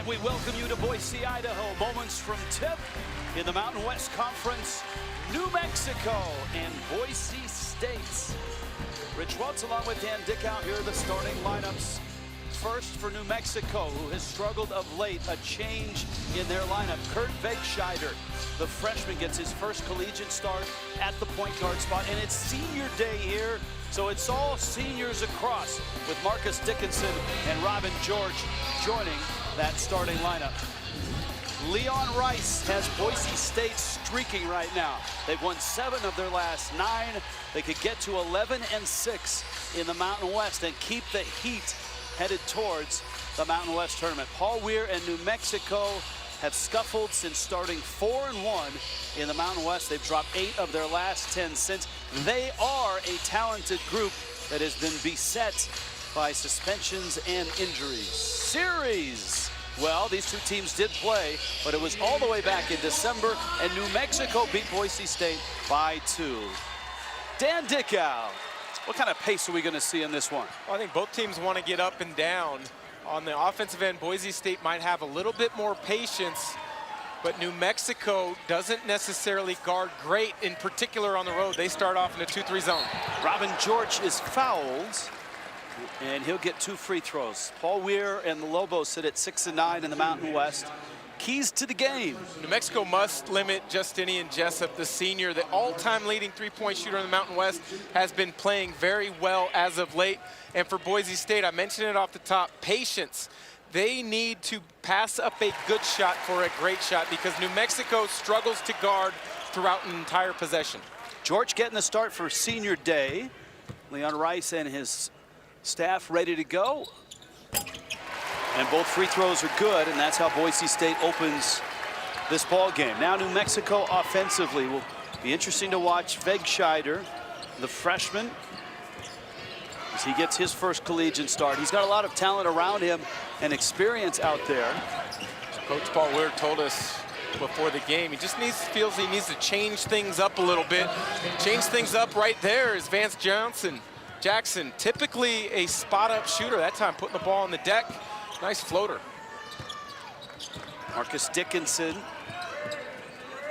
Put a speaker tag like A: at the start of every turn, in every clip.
A: And we welcome you to Boise, Idaho. Moments from tip in the Mountain West Conference, New Mexico and Boise State. Rich Waltz along with Dan Dick out here, the starting lineups. First for New Mexico, who has struggled of late, a change in their lineup. Kurt Vegscheider, the freshman, gets his first collegiate start at the point guard spot, and it's senior day here, so it's all seniors across, with Marcus Dickinson and Robin George joining that starting lineup. Leon Rice has Boise State streaking right now. They've won 7 of their last 9. They could get to 11-6 in the Mountain West and keep the heat headed towards the Mountain West tournament. Paul Weir and New Mexico have scuffled since starting 4-1 in the Mountain West. They've dropped 8 of their last 10 since. They are a talented group that has been beset by suspensions and injuries. Series. Well, these two teams did play, but it was all the way back in December, and New Mexico beat Boise State by 2. Dan Dickow, what kind of pace are we going to see in this one?
B: Well, I think both teams want to get up and down. On the offensive end, Boise State might have a little bit more patience, but New Mexico doesn't necessarily guard great, in particular on the road. They start off in a 2-3 zone.
A: Robin George is fouled, and he'll get 2 free throws. Paul Weir and the Lobos sit at 6 and 9 in the Mountain West. Keys to the game.
B: New Mexico must limit Justinian Jessup, the senior, the all-time leading three-point shooter in the Mountain West, has been playing very well as of late. And for Boise State, I mentioned it off the top, patience. They need to pass up a good shot for a great shot, because New Mexico struggles to guard throughout an entire possession.
A: George getting the start for senior day. Leon Rice and his staff ready to go. And both free throws are good, and that's how Boise State opens this ball game. Now New Mexico offensively will be interesting to watch. Vegscheider, the freshman, as he gets his first collegiate start. He's got a lot of talent around him and experience out there.
B: Coach Paul Weir told us before the game, he just feels he needs to change things up a little bit. Change things up right there is Vance Jackson, typically a spot-up shooter. That time putting the ball on the deck. Nice floater.
A: Marcus Dickinson.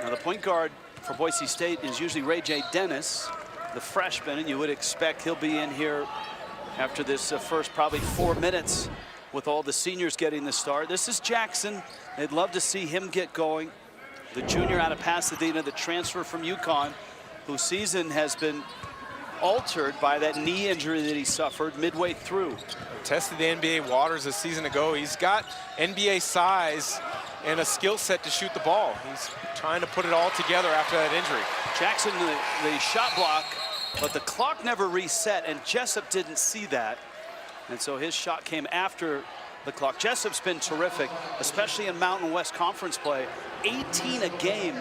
A: Now the point guard for Boise State is usually Ray J. Dennis, the freshman, and you would expect he'll be in here after this first probably 4 minutes with all the seniors getting the start. This is Jackson. They'd love to see him get going. The junior out of Pasadena, the transfer from UConn, whose season has been altered by that knee injury that he suffered midway through.
B: Tested the NBA waters a season ago. He's got NBA size and a skill set to shoot the ball. He's trying to put it all together after that injury.
A: Jackson, the shot block, but the clock never reset, and Jessup didn't see that. And so his shot came after the clock. Jessup's been terrific, especially in Mountain West Conference play. 18 a game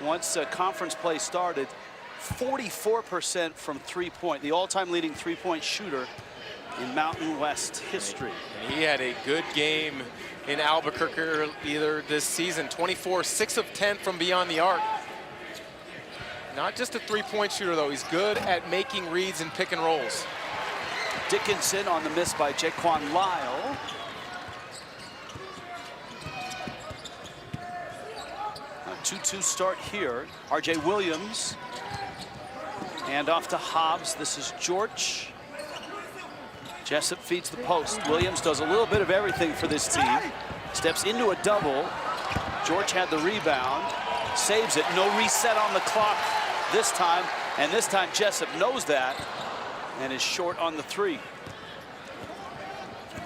A: once conference play started. 44% from three-point, the all-time leading three-point shooter in Mountain West history.
B: He had a good game in Albuquerque either this season. 24, 6 of 10 from beyond the arc. Not just a three-point shooter, though. He's good at making reads and pick and rolls.
A: Dickinson on the miss by Jaquan Lyle. A 2-2 start here. R.J. Williams. And off to Hobbs. This is George. Jessup feeds the post. Williams does a little bit of everything for this team. Steps into a double. George had the rebound. Saves it. No reset on the clock this time. And this time Jessup knows that and is short on the 3.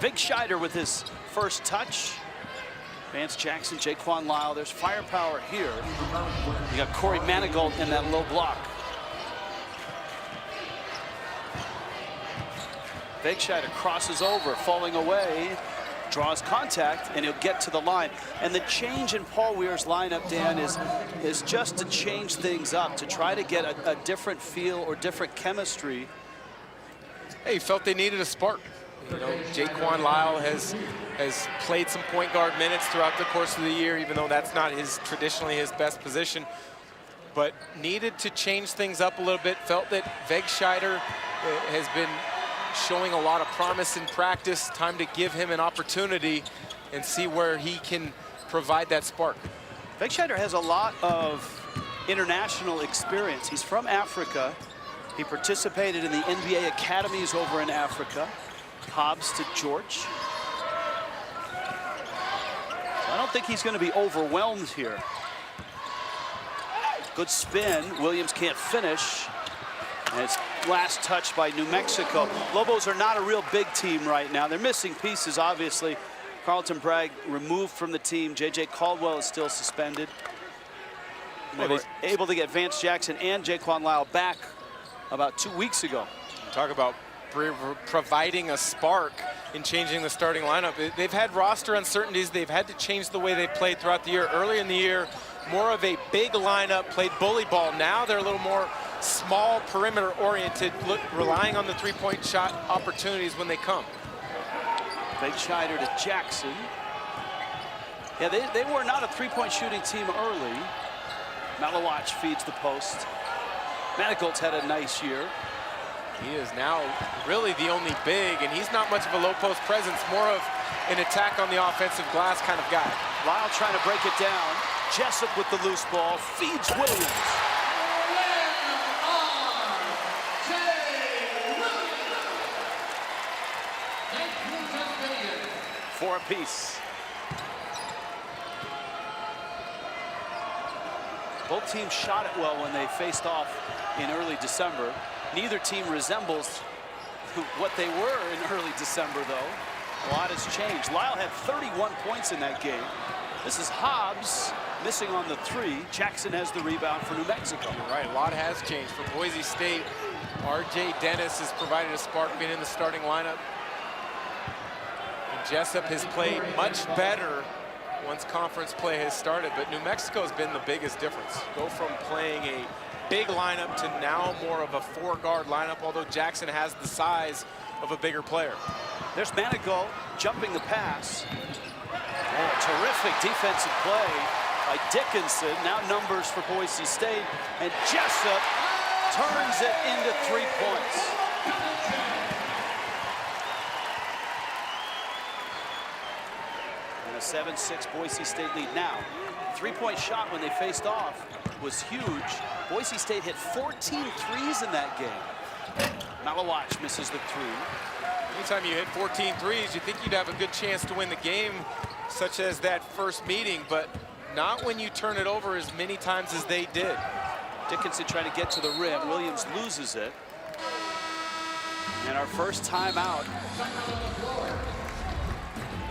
A: Vegscheider with his first touch. Vance Jackson, Jaquan Lyle. There's firepower here. You got Corey Manigault in that low block. Vegscheider crosses over, falling away, draws contact, and he'll get to the line. And the change in Paul Weir's lineup, Dan, is just to change things up, to try to get a different feel or different chemistry.
B: Hey, he felt they needed a spark. You know, Jaquan Lyle has played some point guard minutes throughout the course of the year, even though that's not traditionally his best position. But needed to change things up a little bit. Felt that Vegscheider has been showing a lot of promise in practice. Time to give him an opportunity and see where he can provide that spark.
A: Wegscheider has a lot of international experience. He's from Africa. He participated in the NBA academies over in Africa. Hobbs to George. I don't think he's going to be overwhelmed here. Good spin. Williams can't finish. And it's last touch by New Mexico. Lobos are not a real big team right now. They're missing pieces, obviously. Carlton Bragg removed from the team. J.J. Caldwell is still suspended. They were able to get Vance Jackson and Jaquan Lyle back about 2 weeks ago.
B: Talk about providing a spark in changing the starting lineup. They've had roster uncertainties. They've had to change the way they played throughout the year. Early in the year, more of a big lineup, played bully ball. Now they're a little more small, perimeter oriented, relying on the three-point shot opportunities when they come.
A: Wegscheider to Jackson. Yeah, they were not a three-point shooting team early. Malawach feeds the post. Manigault's had a nice year.
B: He is now really the only big, and he's not much of a low post presence, more of an attack on the offensive glass kind of guy.
A: Lyle trying to break it down. Jessup with the loose ball, feeds Williams. For a piece. Both teams shot it well when they faced off in early December. Neither team resembles what they were in early December, though. A lot has changed. Lyle had 31 points in that game. This is Hobbs missing on the three. Jackson has the rebound for New Mexico.
B: You're right, a lot has changed. For Boise State, R.J. Dennis has provided a spark being in the starting lineup. And Jessup has played much better once conference play has started, but New Mexico has been the biggest difference. Go from playing a big lineup to now more of a four-guard lineup, although Jackson has the size of a bigger player.
A: There's Manigault jumping the pass. Oh, terrific defensive play by Dickinson. Now numbers for Boise State, and Jessup turns it into 3 points. And a 7-6 Boise State lead now. Three-point shot when they faced off was huge. Boise State hit 14 threes in that game. Malawach misses the three.
B: Anytime you hit 14 threes, you think you'd have a good chance to win the game, such as that first meeting, but not when you turn it over as many times as they did.
A: Dickinson trying to get to the rim. Williams loses it. And our first timeout.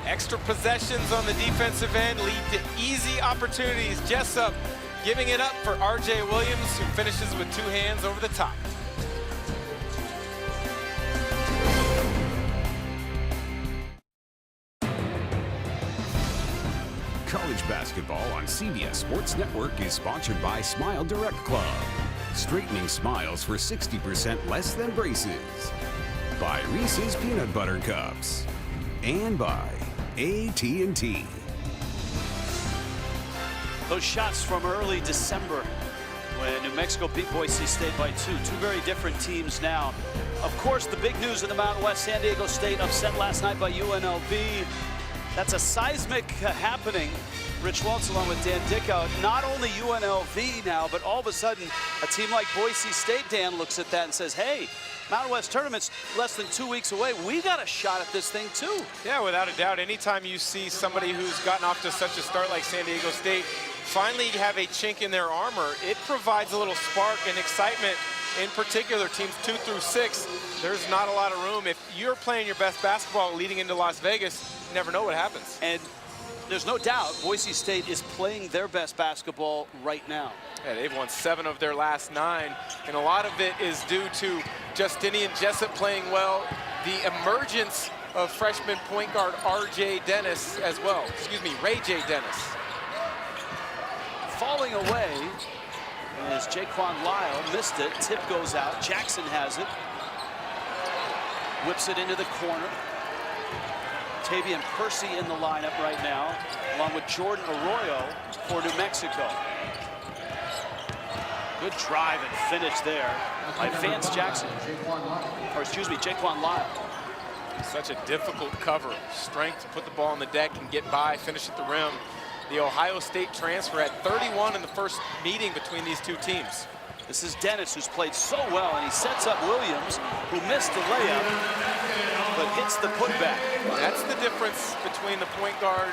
B: Extra possessions on the defensive end lead to easy opportunities. Jessup giving it up for R.J. Williams, who finishes with two hands over the top.
C: College basketball on CBS Sports Network is sponsored by Smile Direct Club. Straightening smiles for 60% less than braces. By Reese's Peanut Butter Cups. And by AT&T.
A: Those shots from early December when New Mexico beat Boise State by 2. Two very different teams now. Of course, the big news in the Mountain West, San Diego State upset last night by UNLV. That's a seismic happening. Rich Waltz along with Dan Dickow. Not only UNLV now, but all of a sudden, a team like Boise State, Dan, looks at that and says, hey, Mountain West tournament's less than 2 weeks away. We got a shot at this thing, too.
B: Yeah, without a doubt. Anytime you see somebody who's gotten off to such a start like San Diego State finally have a chink in their armor, it provides a little spark and excitement. In particular, teams 2 through 6, there's not a lot of room. If you're playing your best basketball leading into Las Vegas, you never know what happens.
A: And there's no doubt Boise State is playing their best basketball right now.
B: Yeah, they've won 7 of their last 9, and a lot of it is due to Justinian Jessup playing well, the emergence of freshman point guard R.J. Dennis as well. Excuse me, Ray J. Dennis.
A: Falling away is Jaquan Lyle. Missed it. Tip goes out. Jackson has it. Whips it into the corner. Tavian Percy in the lineup right now, along with Jordan Arroyo for New Mexico. Good drive and finish there by Vance Jackson. Or excuse me, Jaquan Lyle.
B: Such a difficult cover. Strength to put the ball on the deck and get by, finish at the rim. The Ohio State transfer had 31 in the first meeting between these two teams.
A: This is Dennis, who's played so well, and he sets up Williams, who missed the layup, but hits the putback.
B: That's the difference between the point guard,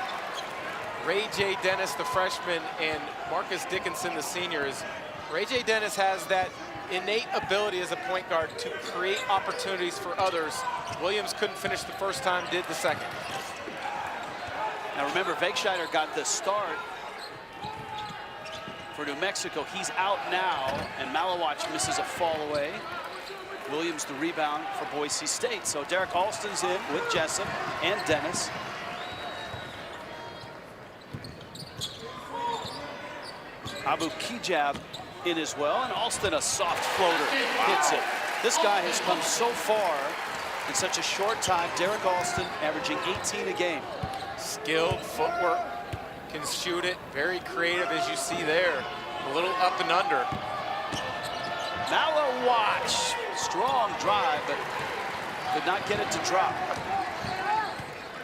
B: Ray J. Dennis, the freshman, and Marcus Dickinson, the senior. Ray J. Dennis has that innate ability as a point guard to create opportunities for others. Williams couldn't finish the first time, did the second.
A: Now remember, Wegscheider got the start for New Mexico. He's out now, and Malawach misses a fall away. Williams the rebound for Boise State. So Derek Alston's in with Jessup and Dennis. Abu Kijab in as well, and Alston a soft floater, hits it. This guy has come so far in such a short time. Derek Alston averaging 18 a game.
B: Skilled footwork, can shoot it, very creative as you see there. A little up and under.
A: Malawach, strong drive, but could not get it to drop.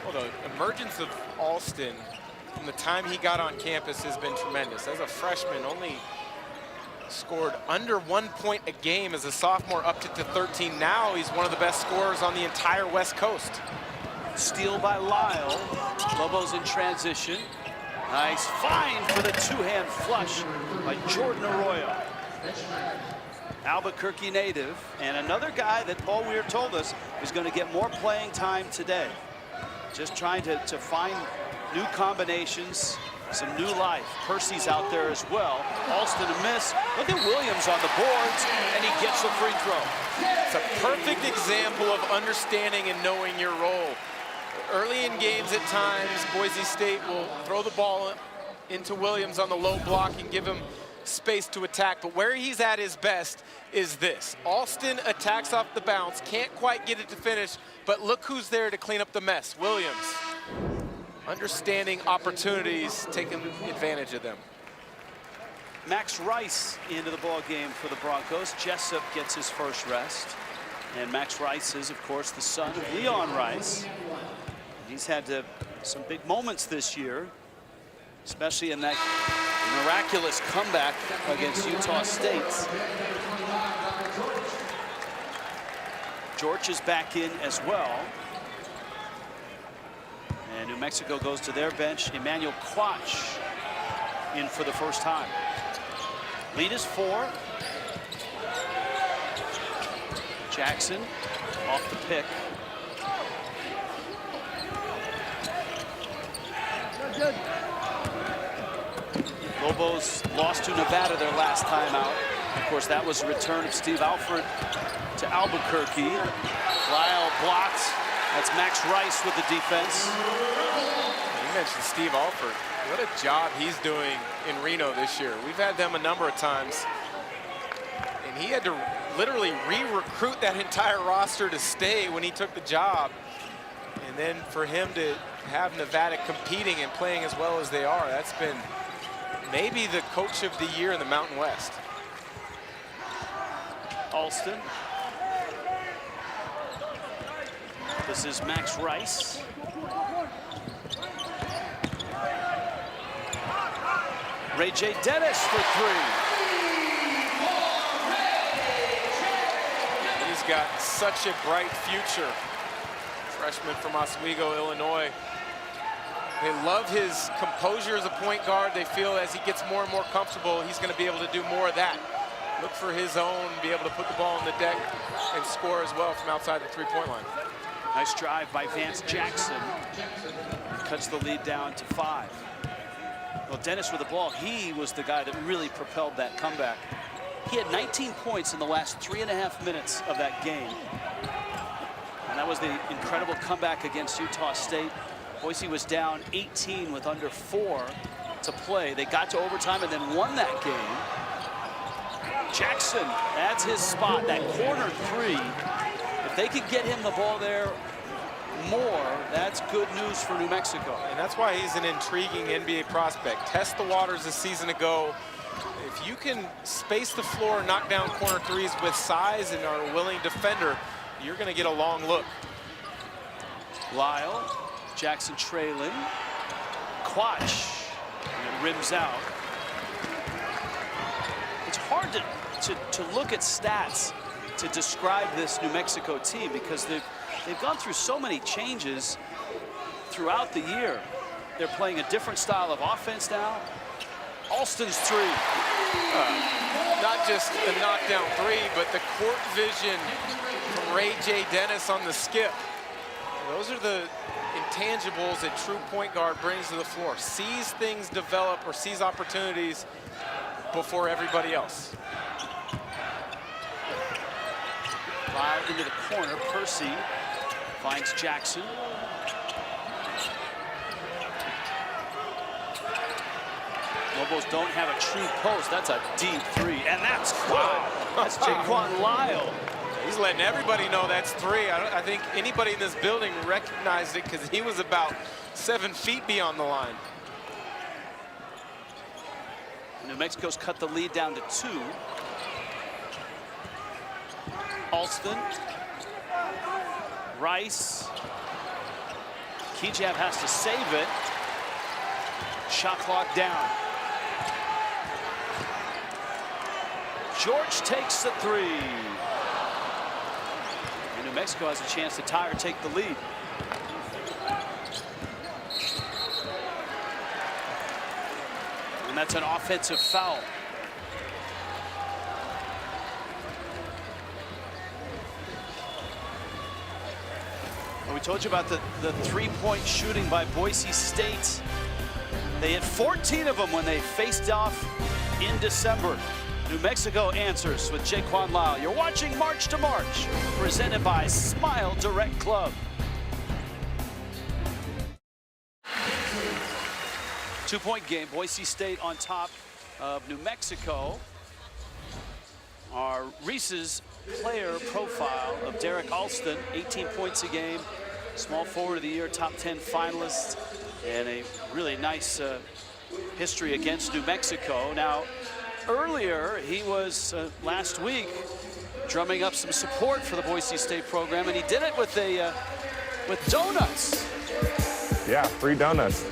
B: Well, the emergence of Alston from the time he got on campus has been tremendous. As a freshman, only scored under 1 point a game as a sophomore, up to 13. Now he's one of the best scorers on the entire West Coast.
A: Steal by Lyle. Lobos in transition. Nice find for the two-hand flush by Jordan Arroyo. Albuquerque native, and another guy that Paul Weir told us is going to get more playing time today. Just trying to find new combinations, some new life. Percy's out there as well. Alston a miss. Look at Williams on the boards, and he gets a free throw.
B: It's a perfect example of understanding and knowing your role. Early in games at times, Boise State will throw the ball into Williams on the low block and give him space to attack. But where he's at his best is this. Alston attacks off the bounce, can't quite get it to finish, but look who's there to clean up the mess. Williams. Understanding opportunities, taking advantage of them.
A: Max Rice into the ball game for the Broncos. Jessup gets his first rest. And Max Rice is, of course, the son of Leon Rice. He's had some big moments this year, especially in that miraculous comeback against Utah State. George is back in as well. And New Mexico goes to their bench. Emmanuel Quach in for the first time. Lead is 4. Jackson off the pick. Lobos lost to Nevada their last time out. Of course, that was a return of Steve Alford to Albuquerque. Lyle blocked. That's Max Rice with the defense.
B: You mentioned Steve Alford. What a job he's doing in Reno this year. We've had them a number of times. And he had to literally re-recruit that entire roster to stay when he took the job. And then for him to have Nevada competing and playing as well as they are, that's been maybe the coach of the year in the Mountain West.
A: Alston. This is Max Rice. Ray J. Dennis for 3.
B: He's got such a bright future. Freshman from Oswego, Illinois. They love his composure as a point guard. They feel as he gets more and more comfortable, he's going to be able to do more of that. Look for his own, be able to put the ball on the deck and score as well from outside the three-point line.
A: Nice drive by Vance Jackson. Cuts the lead down to 5. Well, Dennis with the ball, he was the guy that really propelled that comeback. He had 19 points in the last 3.5 minutes of that game. And that was the incredible comeback against Utah State. Boise was down 18 with under 4 to play. They got to overtime and then won that game. Jackson, that's his spot, that corner 3. If they could get him the ball there more, that's good news for New Mexico.
B: And that's why he's an intriguing NBA prospect. Test the waters a season ago. If you can space the floor and knock down corner 3s with size and are a willing defender, you're going to get a long look.
A: Lyle, Jackson trailing. Quatch, and it rims out. It's hard to look at stats to describe this New Mexico team because they've gone through so many changes throughout the year. They're playing a different style of offense now. Alston's three.
B: Not just the knockdown three, but the court vision from Ray J. Dennis on the skip. Those are the intangibles that true point guard brings to the floor. Sees things develop or sees opportunities before everybody else.
A: Lyle into the corner. Percy finds Jackson. Lobos don't have a true post. That's a deep three, and that's good. That's Jaquan Lyle.
B: He's letting everybody know that's three. I think anybody in this building recognized it because he was about 7 feet beyond the line.
A: New Mexico's cut the lead down to 2. Alston. Rice. Kijab has to save it. Shot clock down. George takes the three. And New Mexico has a chance to tie or take the lead. And that's an offensive foul. Well, we told you about the three-point shooting by Boise State. They hit 14 of them when they faced off in December. New Mexico answers with Jaquan Lyle. You're watching March to March, presented by Smile Direct Club. 2-point game, Boise State on top of New Mexico. Our Reese's player profile of Derek Alston, 18 points a game, small forward of the year, top 10 finalist, and a really nice history against New Mexico. Now, earlier, he was last week drumming up some support for the Boise State program, and he did it with donuts.
D: Yeah, free donuts.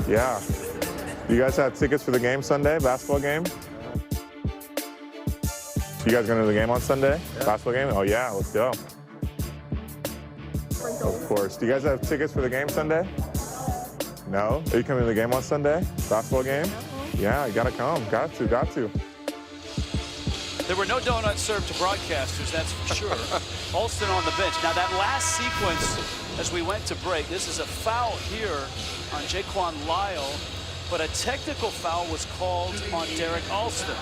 D: Yeah. You guys have tickets for the game Sunday, basketball game? You guys going to the game on Sunday? Yeah. Basketball game? Oh yeah, let's go. Of course. Do you guys have tickets for the game Sunday? No? Are you coming to the game on Sunday? Basketball game? Yeah, you gotta come. Got to.
A: There were no donuts served to broadcasters, that's for sure. Alston on the bench. Now that last sequence, as we went to break, this is a foul here on Jaquan Lyle, but a technical foul was called on Derek Alston.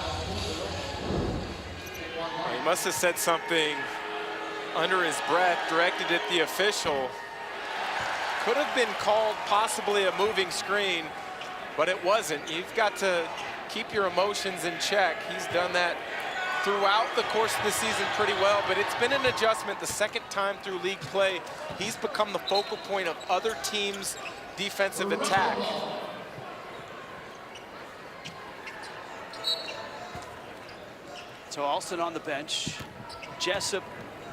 B: He must have said something under his breath, directed at the official. Could have been called possibly a moving screen, but it wasn't. You've got to keep your emotions in check. He's done that throughout the course of the season pretty well, but it's been an adjustment the second time through league play. He's become the focal point of other teams' defensive attack.
A: So Alston on the bench. Jessup,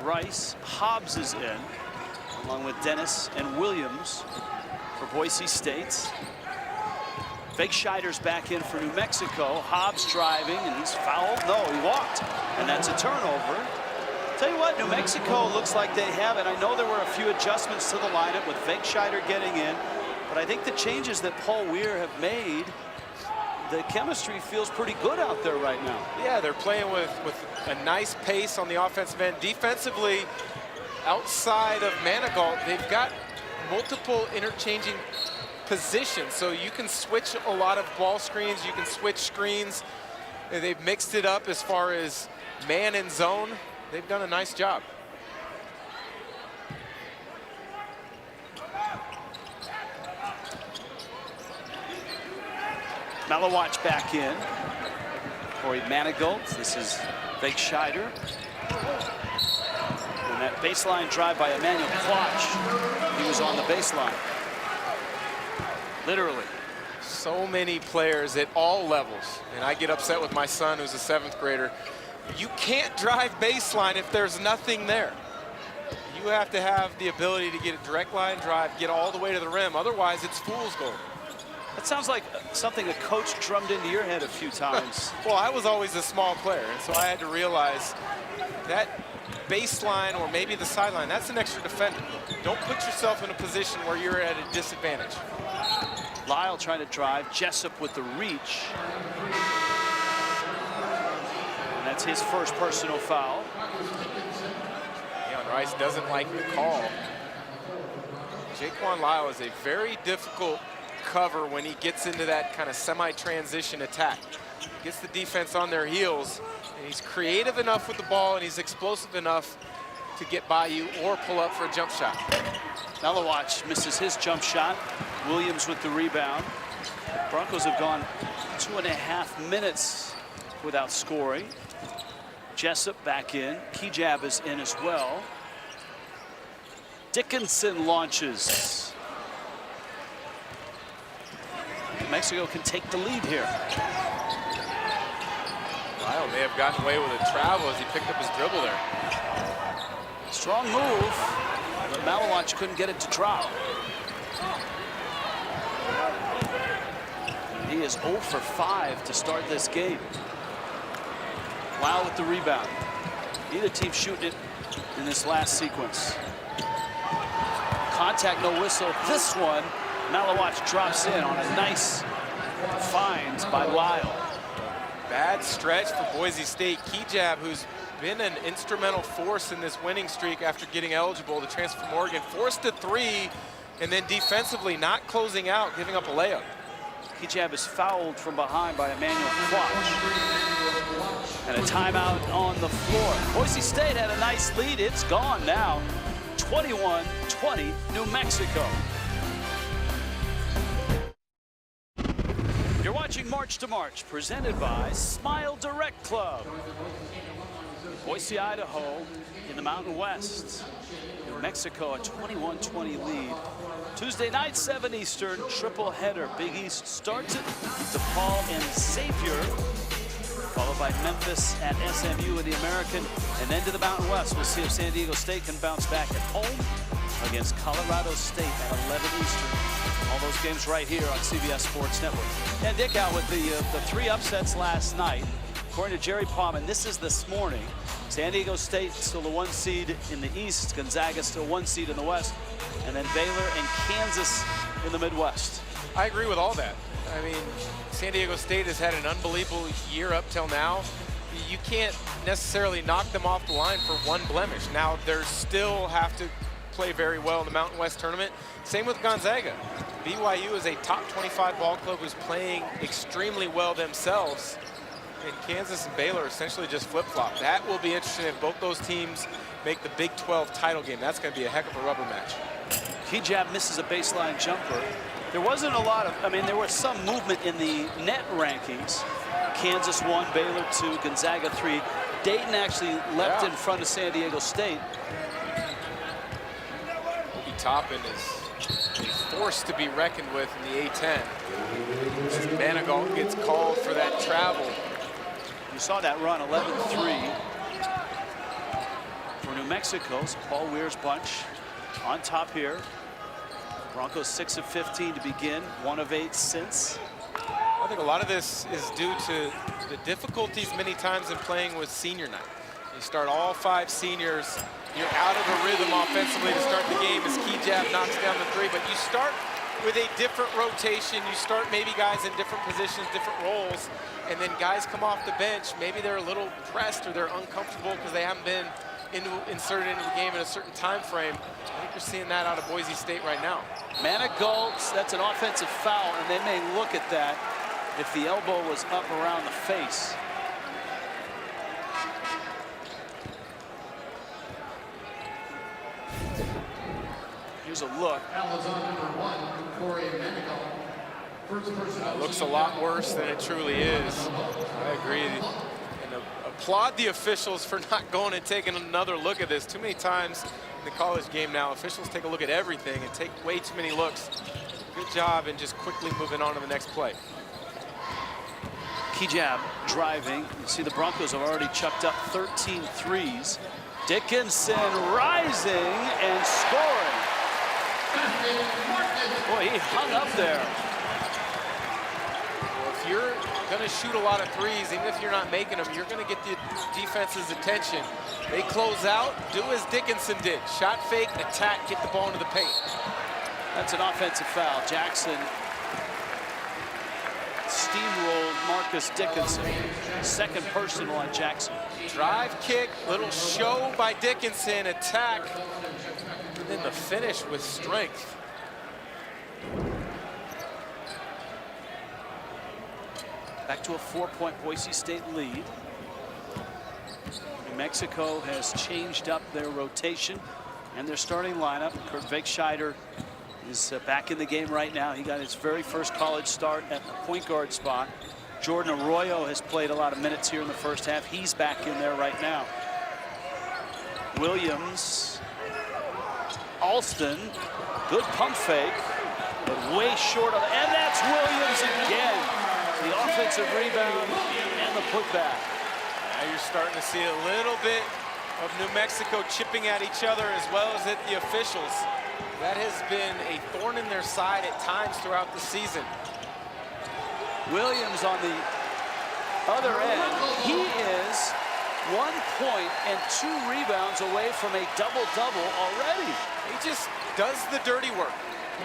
A: Rice, Hobbs is in, along with Dennis and Williams for Boise State. Fake Scheider's back in for New Mexico. Hobbs driving, and he's fouled. No, he walked, and that's a turnover. Tell you what, New Mexico looks like they have it. I know there were a few adjustments to the lineup with Fake Scheider getting in, but I think the changes that Paul Weir have made, the chemistry feels pretty good out there right now.
B: Yeah, they're playing with a nice pace on the offensive end. Defensively, outside of Manigault, they've got multiple interchanging positions, so you can switch a lot of ball screens, you can switch screens. They've mixed it up as far as man and zone. They've done a nice job.
A: Malawatch back in. Corey Manigault. This is Fake Scheider. And that baseline drive by Emmanuel Quatch. He was on the baseline. Literally.
B: So many players at all levels. And I get upset with my son, who's a 7th grader. You can't drive baseline if there's nothing there. You have to have the ability to get a direct line drive, get all the way to the rim. Otherwise, it's fool's gold.
A: That sounds like something a coach drummed into your head a few times.
B: Well, I was always a small player, and so I had to realize that baseline or maybe the sideline, that's an extra defender. Don't put yourself in a position where you're at a disadvantage.
A: Lyle trying to drive, Jessup with the reach. And that's his first personal foul.
B: Deion Rice doesn't like the call. Jaquan Lyle is a very difficult cover when he gets into that kind of semi-transition attack. He gets the defense on their heels, and he's creative enough with the ball, and he's explosive enough to get by you or pull up for a jump shot.
A: Malawach misses his jump shot. Williams with the rebound. Broncos have gone 2.5 minutes without scoring. Jessup back in. Kejab is in as well. Dickinson launches. Mexico can take the lead here.
B: Lyle may have gotten away with a travel as he picked up his dribble there.
A: Strong move, but Malawach couldn't get it to drop. He is 0 for 5 to start this game. Lyle with the rebound. Neither team shooting it in this last sequence. Contact, no whistle. This one, Malawach drops in on a nice find by Lyle.
B: Bad stretch for Boise State. Kejab, who's been an instrumental force in this winning streak after getting eligible to transfer from Oregon, forced a three, and then defensively not closing out, giving up a layup.
A: Kejab is fouled from behind by Emmanuel Quach. And a timeout on the floor. Boise State had a nice lead. It's gone now. 21-20, New Mexico. You're watching March to March, presented by Smile Direct Club. Boise, Idaho, in the Mountain West. New Mexico, a 21-20 lead. Tuesday night, 7 Eastern, triple header. Big East starts it. DePaul and Xavier, followed by Memphis at SMU in the American, and then to the Mountain West. We'll see if San Diego State can bounce back at home against Colorado State at 11 Eastern. All those games right here on CBS Sports Network. And Dick out with the 3 upsets last night. According to Jerry Palman, this is this morning. San Diego State still the 1 seed in the East. Gonzaga still 1 seed in the West. And then Baylor and Kansas in the Midwest.
B: I agree with all that. I mean, San Diego State has had an unbelievable year up till now. You can't necessarily knock them off the line for 1 blemish. Now, they still have to play very well in the Mountain West tournament. Same with Gonzaga. BYU is a top 25 ball club who's playing extremely well themselves. And Kansas and Baylor essentially just flip-flop. That will be interesting if both those teams make the Big 12 title game. That's going to be a heck of a rubber match.
A: Kejab misses a baseline jumper. There wasn't a lot of, I mean, there was some movement in the net rankings. Kansas 1, Baylor 2, Gonzaga 3. Dayton actually leapt in front of San Diego State.
B: Obi Toppin is a force to be reckoned with in the A-10. As Manigault gets called for that travel.
A: You saw that run, 11-3 for New Mexico. So Paul Weir's bunch on top here. Broncos 6 of 15 to begin, 1 of 8 since.
B: I think a lot of this is due to the difficulties many times in playing with senior night. You start all 5 seniors, you're out of the rhythm offensively to start the game as Kejab knocks down the 3, but you start with a different rotation. You start maybe guys in different positions, different roles, and then guys come off the bench. Maybe they're a little pressed or they're uncomfortable because they haven't been inserted into the game in a certain time frame. I think you're seeing that out of Boise State right now.
A: Manigault, that's an offensive foul, and they may look at that if the elbow was up around the face. Here's a look.
B: Looks a lot worse than it truly is. I agree. And applaud the officials for not going and taking another look at this. Too many times in the college game now, officials take a look at everything and take way too many looks. Good job and just quickly moving on to the next play.
A: Kejab driving. You see the Broncos have already chucked up 13 threes. Dickinson rising and scoring. Boy, he hung up there.
B: Well, if you're going to shoot a lot of threes, even if you're not making them, you're going to get the defense's attention. They close out, do as Dickinson did. Shot fake, attack, get the ball into the paint.
A: That's an offensive foul. Jackson steamrolled Marcus Dickinson. Second personal on Jackson.
B: Drive kick, little show by Dickinson, attack, and then the finish with strength.
A: Back to a 4-point Boise State lead. New Mexico has changed up their rotation and their starting lineup. Kurt Wegscheider is back in the game right now. He got his very first college start at the point guard spot. Jordan Arroyo has played a lot of minutes here in the first half. He's back in there right now. Williams, Alston, good pump fake, but way short of, and that's Williams again. The offensive rebound and the putback.
B: Now you're starting to see a little bit of New Mexico chipping at each other as well as at the officials. That has been a thorn in their side at times throughout the season.
A: Williams on the other end. He is 1 point and 2 rebounds away from a double-double already.
B: He just does the dirty work.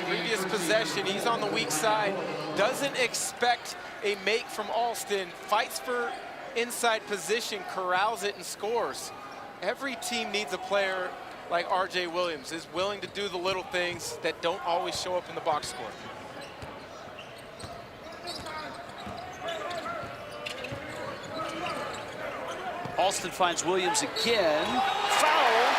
B: Previous possession, he's on the weak side, doesn't expect a make from Alston, fights for inside position, corrals it, and scores. Every team needs a player like R.J. Williams, is willing to do the little things that don't always show up in the box score.
A: Alston finds Williams again, fouled,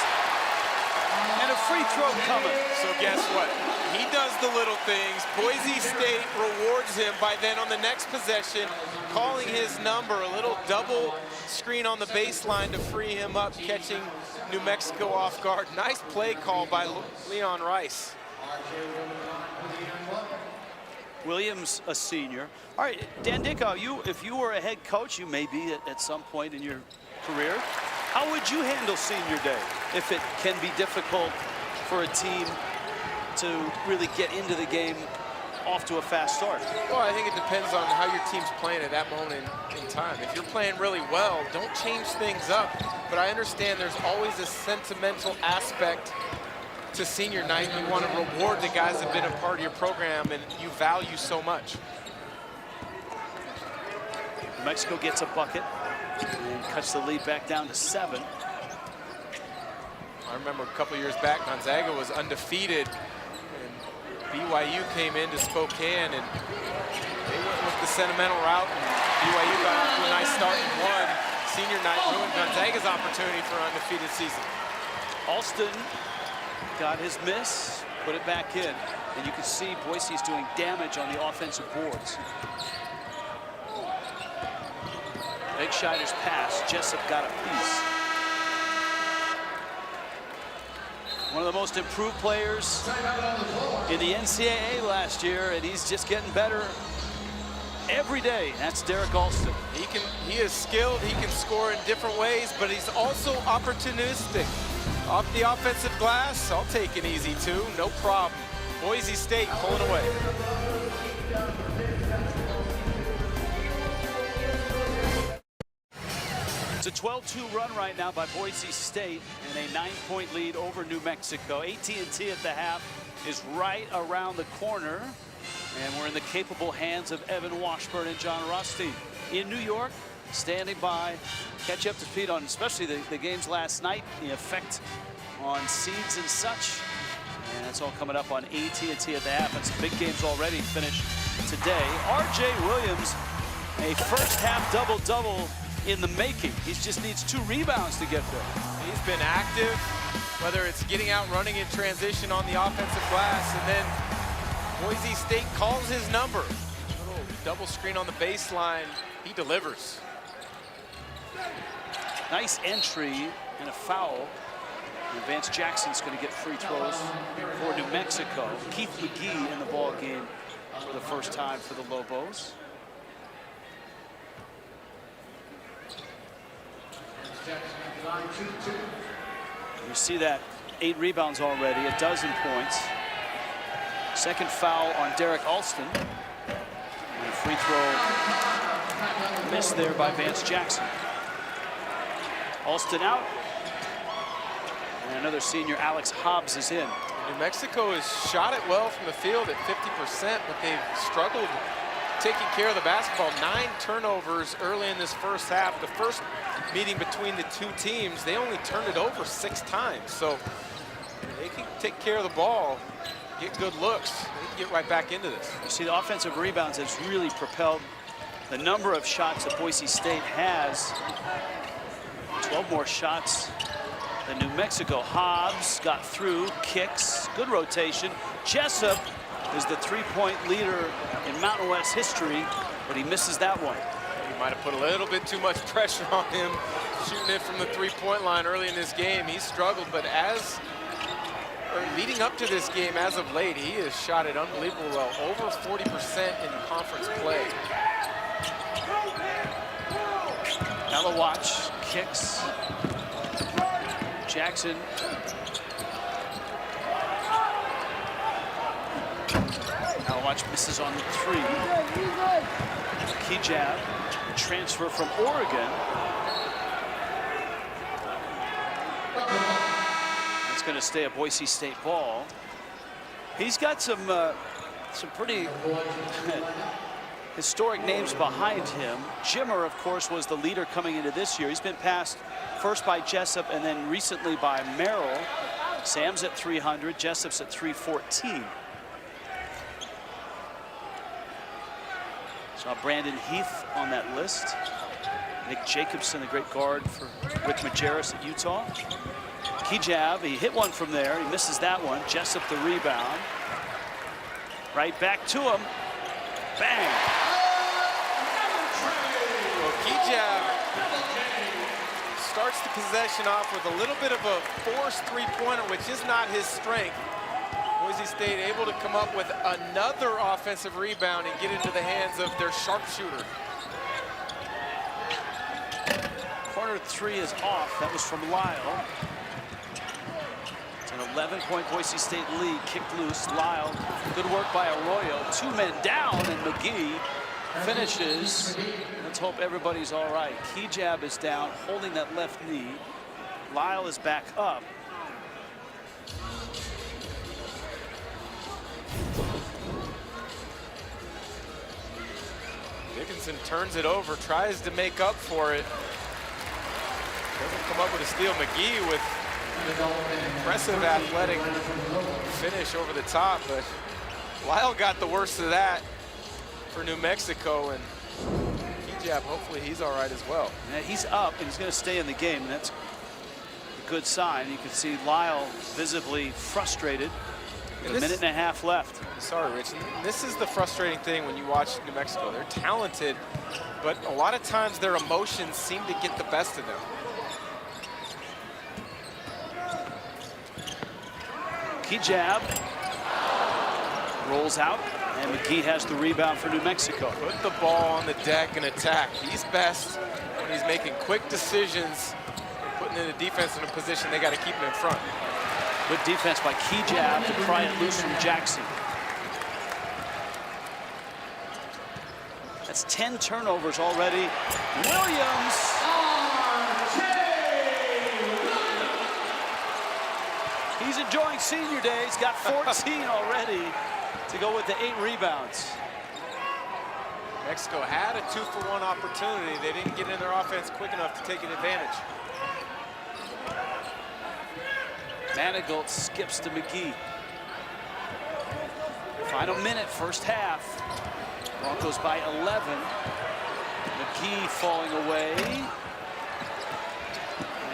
A: and a free throw coming.
B: So guess what? He does the little things. Boise State rewards him by then on the next possession, calling his number, a little double screen on the baseline to free him up, catching New Mexico off guard. Nice play call by Leon Rice.
A: Williams, a senior. All right, Dan Dickow, if you were a head coach, you may be at some point in your career, how would you handle senior day if it can be difficult for a team to really get into the game off to a fast start?
B: Well, I think it depends on how your team's playing at that moment in time. If you're playing really well, don't change things up. But I understand there's always a sentimental aspect to senior night. You want to reward the guys that have been a part of your program and you value so much.
A: New Mexico gets a bucket and cuts the lead back down to 7.
B: I remember a couple years back, Gonzaga was undefeated, and BYU came into Spokane, and they went with the sentimental route, and BYU got off to a nice start and won. Senior night ruined Gonzaga's opportunity for an undefeated season.
A: Alston got his miss, put it back in, and you can see Boise's doing damage on the offensive boards. Wegscheider's pass, Jessup got a piece. One of the most improved players in the NCAA last year, and he's just getting better every day. That's Derek Alston.
B: He is skilled, he can score in different ways, but he's also opportunistic. Off the offensive glass, I'll take an easy 2, no problem. Boise State pulling away.
A: It's a 12-2 run right now by Boise State and a 9-point lead over New Mexico. AT&T at the half is right around the corner, and we're in the capable hands of Evan Washburn and John Rothstein. In New York, standing by, catch up to speed on especially the games last night, the effect on seeds and such. And that's all coming up on AT&T at the half. And some big games already finished today. R.J. Williams, a first half double-double in the making. He just needs 2 rebounds to get there.
B: He's been active, whether it's getting out, running in transition on the offensive glass, and then Boise State calls his number. A little double screen on the baseline. He delivers.
A: Nice entry and a foul. Vance Jackson's going to get free throws for New Mexico. Keith McGee in the ball game for the first time for the Lobos. You see that 8 rebounds already, a dozen points. Second foul on Derek Alston. And a free throw missed there by Vance Jackson. Alston out. And another senior, Alex Hobbs, is in.
B: New Mexico has shot it well from the field at 50%, but they've struggled taking care of the basketball. 9 turnovers early in this first half. The first meeting between the two teams, they only turned it over 6 times. So they can take care of the ball, get good looks, they can get right back into this.
A: You see, the offensive rebounds has really propelled the number of shots that Boise State has. 12 more shots than New Mexico. Hobbs got through, kicks, good rotation. Jessup is the 3-point leader in Mountain West history, but he misses that one.
B: He might have put a little bit too much pressure on him shooting it from the 3-point line early in this game. He struggled, but leading up to this game as of late, he has shot it unbelievably well, over 40% in conference play.
A: Now the watch, kicks. Jackson. Now watch misses on the 3. Key jab, transfer from Oregon. It's going to stay a Boise State ball. He's got some pretty historic names behind him. Jimmer, of course, was the leader coming into this year. He's been passed first by Jessup and then recently by Merrill. Sam's at 300, Jessup's at 314. Saw Brandon Heath on that list. Nick Jacobson, the great guard for Rick Majerus at Utah. Key jab, he hit one from there. He misses that one. Jessup the rebound. Right back to him. Bang.
B: Well, key jab starts the possession off with a little bit of a forced 3-pointer, which is not his strength. Boise State able to come up with another offensive rebound and get into the hands of their sharpshooter.
A: Corner 3 is off. That was from Lyle. It's an 11-point Boise State lead. Kicked loose. Lyle. Good work by Arroyo. 2 men down, and McGee finishes. Let's hope everybody's all right. Key jab is down, holding that left knee. Lyle is back up.
B: Dickinson turns it over, tries to make up for it. Doesn't come up with a steal. McGee with an impressive athletic finish over the top, but Lyle got the worst of that for New Mexico, and Key-jab, hopefully he's all right as well.
A: Yeah, he's up, and he's going to stay in the game, and that's a good sign. You can see Lyle visibly frustrated with a minute and a half left.
B: Sorry, Rich. This is the frustrating thing when you watch New Mexico. They're talented, but a lot of times their emotions seem to get the best of them.
A: Key jab. Rolls out, and McGee has the rebound for New Mexico.
B: Put the ball on the deck and attack. He's best when he's making quick decisions, putting in the defense in a position they got to keep him in front.
A: Good defense by Key jab to pry it loose from Jackson. That's 10 turnovers already. Williams. He's enjoying senior day. He's got 14 already to go with the 8 rebounds.
B: Mexico had a 2-for-1 opportunity. They didn't get in their offense quick enough to take an advantage.
A: Manigault skips to McGee. Final minute, first half. Broncos by 11. McGee falling away.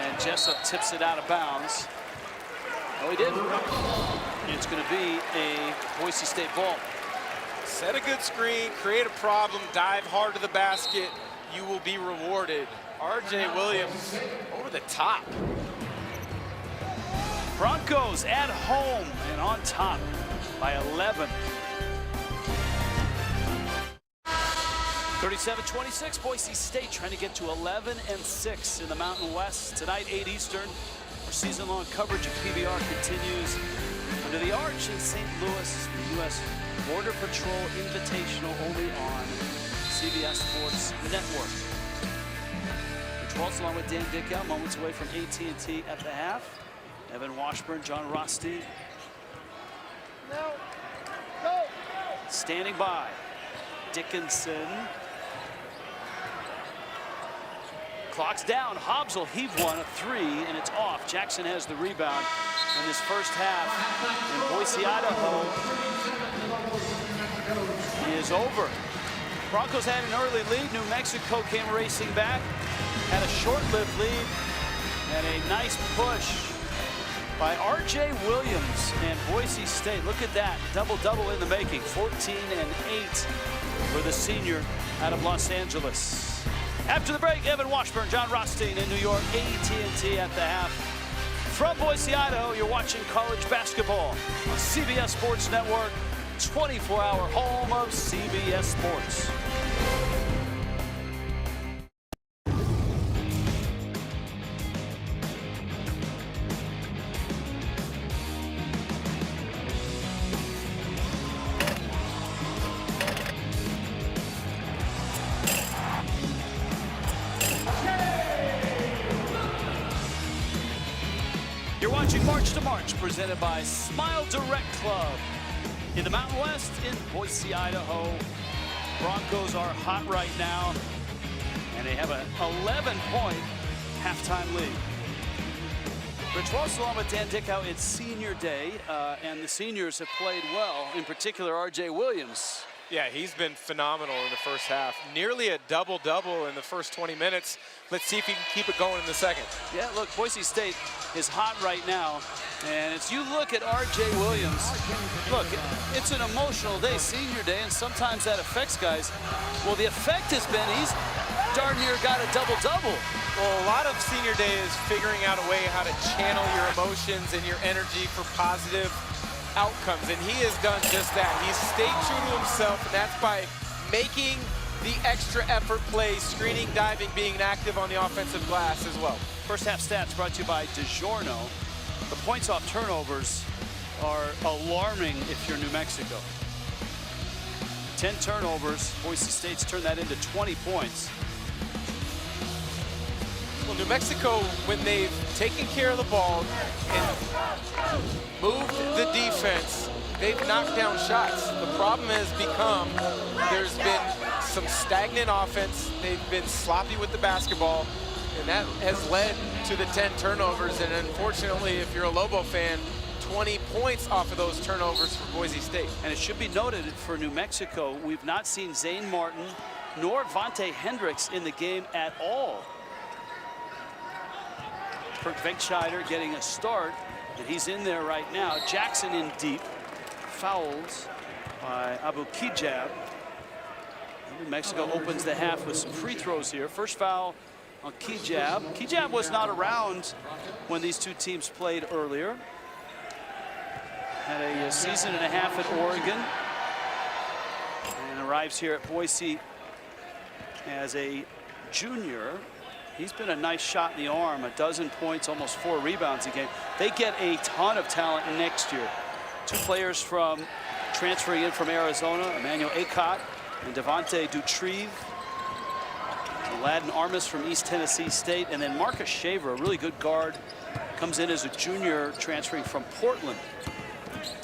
A: And Jessup tips it out of bounds. Oh, he did. It's going to be a Boise State ball.
B: Set a good screen, create a problem, dive hard to the basket. You will be rewarded. R.J. Williams over the top.
A: Broncos at home and on top by 11. 37-26, Boise State trying to get to 11-6 in the Mountain West. Tonight, 8 Eastern. Season-long coverage of PBR continues under the arch in St. Louis, the U.S. Border Patrol Invitational, only on CBS Sports Network. Rich Waltz along with Dan Dickow, moments away from AT&T at the half. Evan Washburn, John Rothstein. Standing by. Dickinson. Clock's down. Hobbs will heave one, a three, and it's off. Jackson has the rebound in this first half. And Boise, Idaho is over. Broncos had an early lead. New Mexico came racing back. Had a short-lived lead. And a nice push by R.J. Williams and Boise State. Look at that. Double-double in the making. 14 and 8 for the senior out of Los Angeles. After the break, Evan Washburn, John Rothstein in New York, AT&T at the half. From Boise, Idaho, you're watching college basketball on CBS Sports Network, 24-hour home of CBS Sports. You're watching March to March, presented by Smile Direct Club. In the Mountain West, in Boise, Idaho, Broncos are hot right now, and they have an 11-point halftime lead. Rich Waltz along with Dan Dickow. It's senior day, and the seniors have played well, in particular R.J. Williams.
B: Yeah, he's been phenomenal in the first half. Nearly a double-double in the first 20 minutes. Let's see if he can keep it going in the second.
A: Yeah, look, Boise State is hot right now. And as you look at R.J. Williams, look, it's an emotional day, senior day, and sometimes that affects guys. Well, the effect has been he's darn near got a double-double.
B: Well, a lot of senior day is figuring out a way how to channel your emotions and your energy for positive outcomes, and he has done just that. He's stayed true to himself, and that's by making the extra effort plays, screening, diving, being active on the offensive glass as well.
A: First half stats brought to you by DiGiorno. The points off turnovers are alarming if you're New Mexico. 10 turnovers. Boise State's turned that into 20 points.
B: Well, New Mexico, when they've taken care of the ball and moved the defense, they've knocked down shots. The problem has become there's been some stagnant offense. They've been sloppy with the basketball, and that has led to the 10 turnovers. And unfortunately, if you're a Lobo fan, 20 points off of those turnovers for Boise State.
A: And it should be noted for New Mexico, we've not seen Zane Martin nor Vontae Hendricks in the game at all. Kirk Venkscheider getting a start, and he's in there right now. Jackson in deep. Fouls by Abu Kijab. New Mexico opens the half with some free throws here. First foul on Kijab. Kijab was not around when these two teams played earlier. Had a season and a half at Oregon. And arrives here at Boise as a junior. He's been a nice shot in the arm, a dozen points, almost 4 rebounds a game. They get a ton of talent next year. 2 players from transferring in from Arizona, Emmanuel Acott and Devontae Dutrieve. Aladdin Armis from East Tennessee State, and then Marcus Shaver, a really good guard, comes in as a junior transferring from Portland.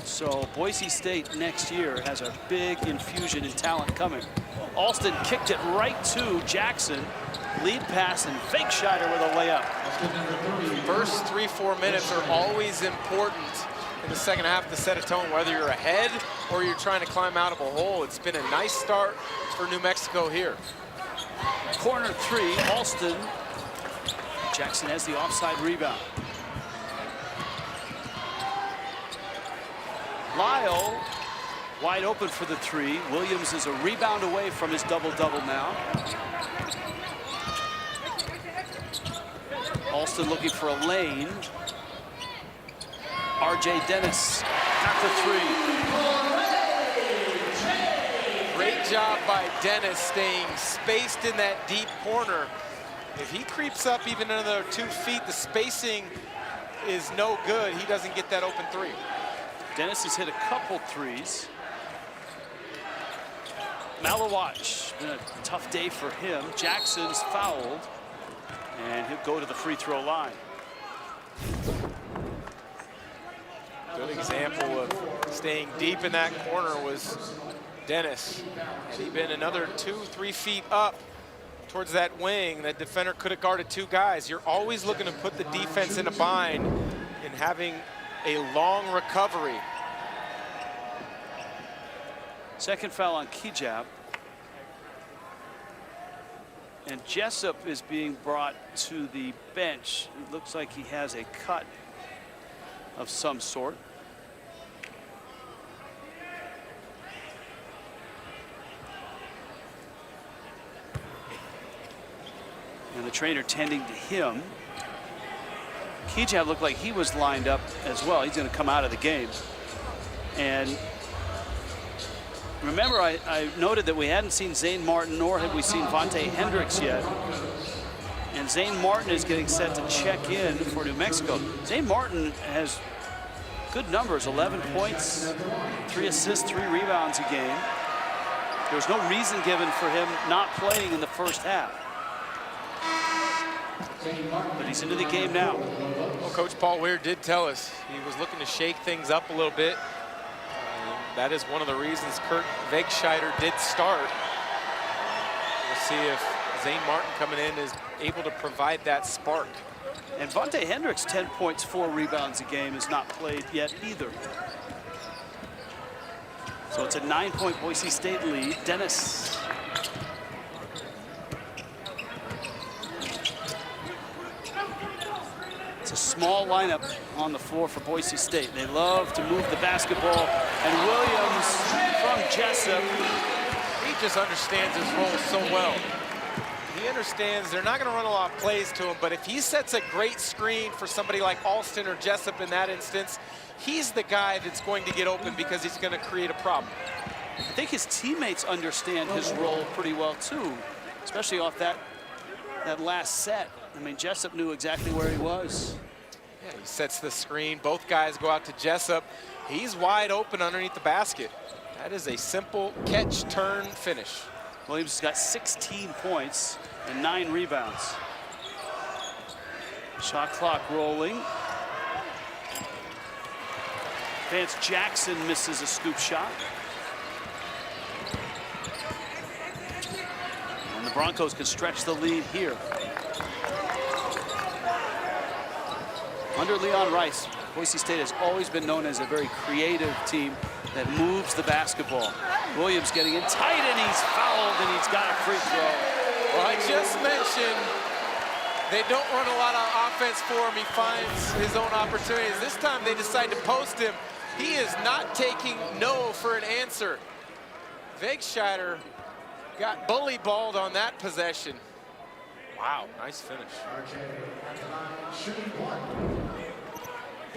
A: So Boise State next year has a big infusion in talent coming. Alston kicked it right to Jackson. Lead pass, and Venkscheider with a layup.
B: First 3-4 minutes are always important in the second half to set a tone, whether you're ahead or you're trying to climb out of a hole. It's been a nice start for New Mexico here.
A: Corner 3, Alston. Jackson has the offside rebound. Lyle wide open for the 3. Williams is a rebound away from his double-double now. Alston looking for a lane. R.J. Dennis at the 3.
B: Great job by Dennis staying spaced in that deep corner. If he creeps up even another 2 feet, the spacing is no good, he doesn't get that open three.
A: Dennis has hit a couple threes. Malawatch, been a tough day for him. Jackson's fouled, and he'll go to the free throw line.
B: Good example of staying deep in that corner was Dennis. Had he been another 2-3 feet up towards that wing, that defender could have guarded two guys. You're always looking to put the defense in a bind and having a long recovery.
A: Second foul on Kijab. And Jessup is being brought to the bench. It looks like he has a cut of some sort. And the trainer tending to him. Kijab looked like he was lined up as well. He's going to come out of the game. And remember, I noted that we hadn't seen Zane Martin, nor had we seen Vontae Hendricks yet. And Zane Martin is getting set to check in for New Mexico. Zane Martin has good numbers, 11 points, 3 assists, 3 rebounds a game. There was no reason given for him not playing in the first half. But he's into the game now.
B: Well, Coach Paul Weir did tell us he was looking to shake things up a little bit. That is one of the reasons Kurt Wegscheider did start. We'll see if Zane Martin coming in is able to provide that spark.
A: And Vontae Hendricks, 10 points, 4 rebounds a game, has not played yet either. So it's a 9-point Boise State lead. Dennis. It's a small lineup on the floor for Boise State. They love to move the basketball. And Williams from Jessup.
B: He just understands his role so well. He understands they're not going to run a lot of plays to him, but if he sets a great screen for somebody like Alston or Jessup in that instance, he's the guy that's going to get open because he's going to create a problem.
A: I think his teammates understand his role pretty well too, especially off that last set. I mean, Jessup knew exactly where he was.
B: Yeah, he sets the screen. Both guys go out to Jessup. He's wide open underneath the basket. That is a simple catch, turn, finish.
A: Williams has got 16 points and 9 rebounds. Shot clock rolling. Vance Jackson misses a scoop shot. And the Broncos can stretch the lead here. Under Leon Rice, Boise State has always been known as a very creative team that moves the basketball. Williams getting in tight, and he's fouled, and he's got a free throw.
B: Well, I just mentioned they don't run a lot of offense for him. He finds his own opportunities. This time they decide to post him. He is not taking no for an answer. Wegscheider got bully balled on that possession. Wow, nice finish.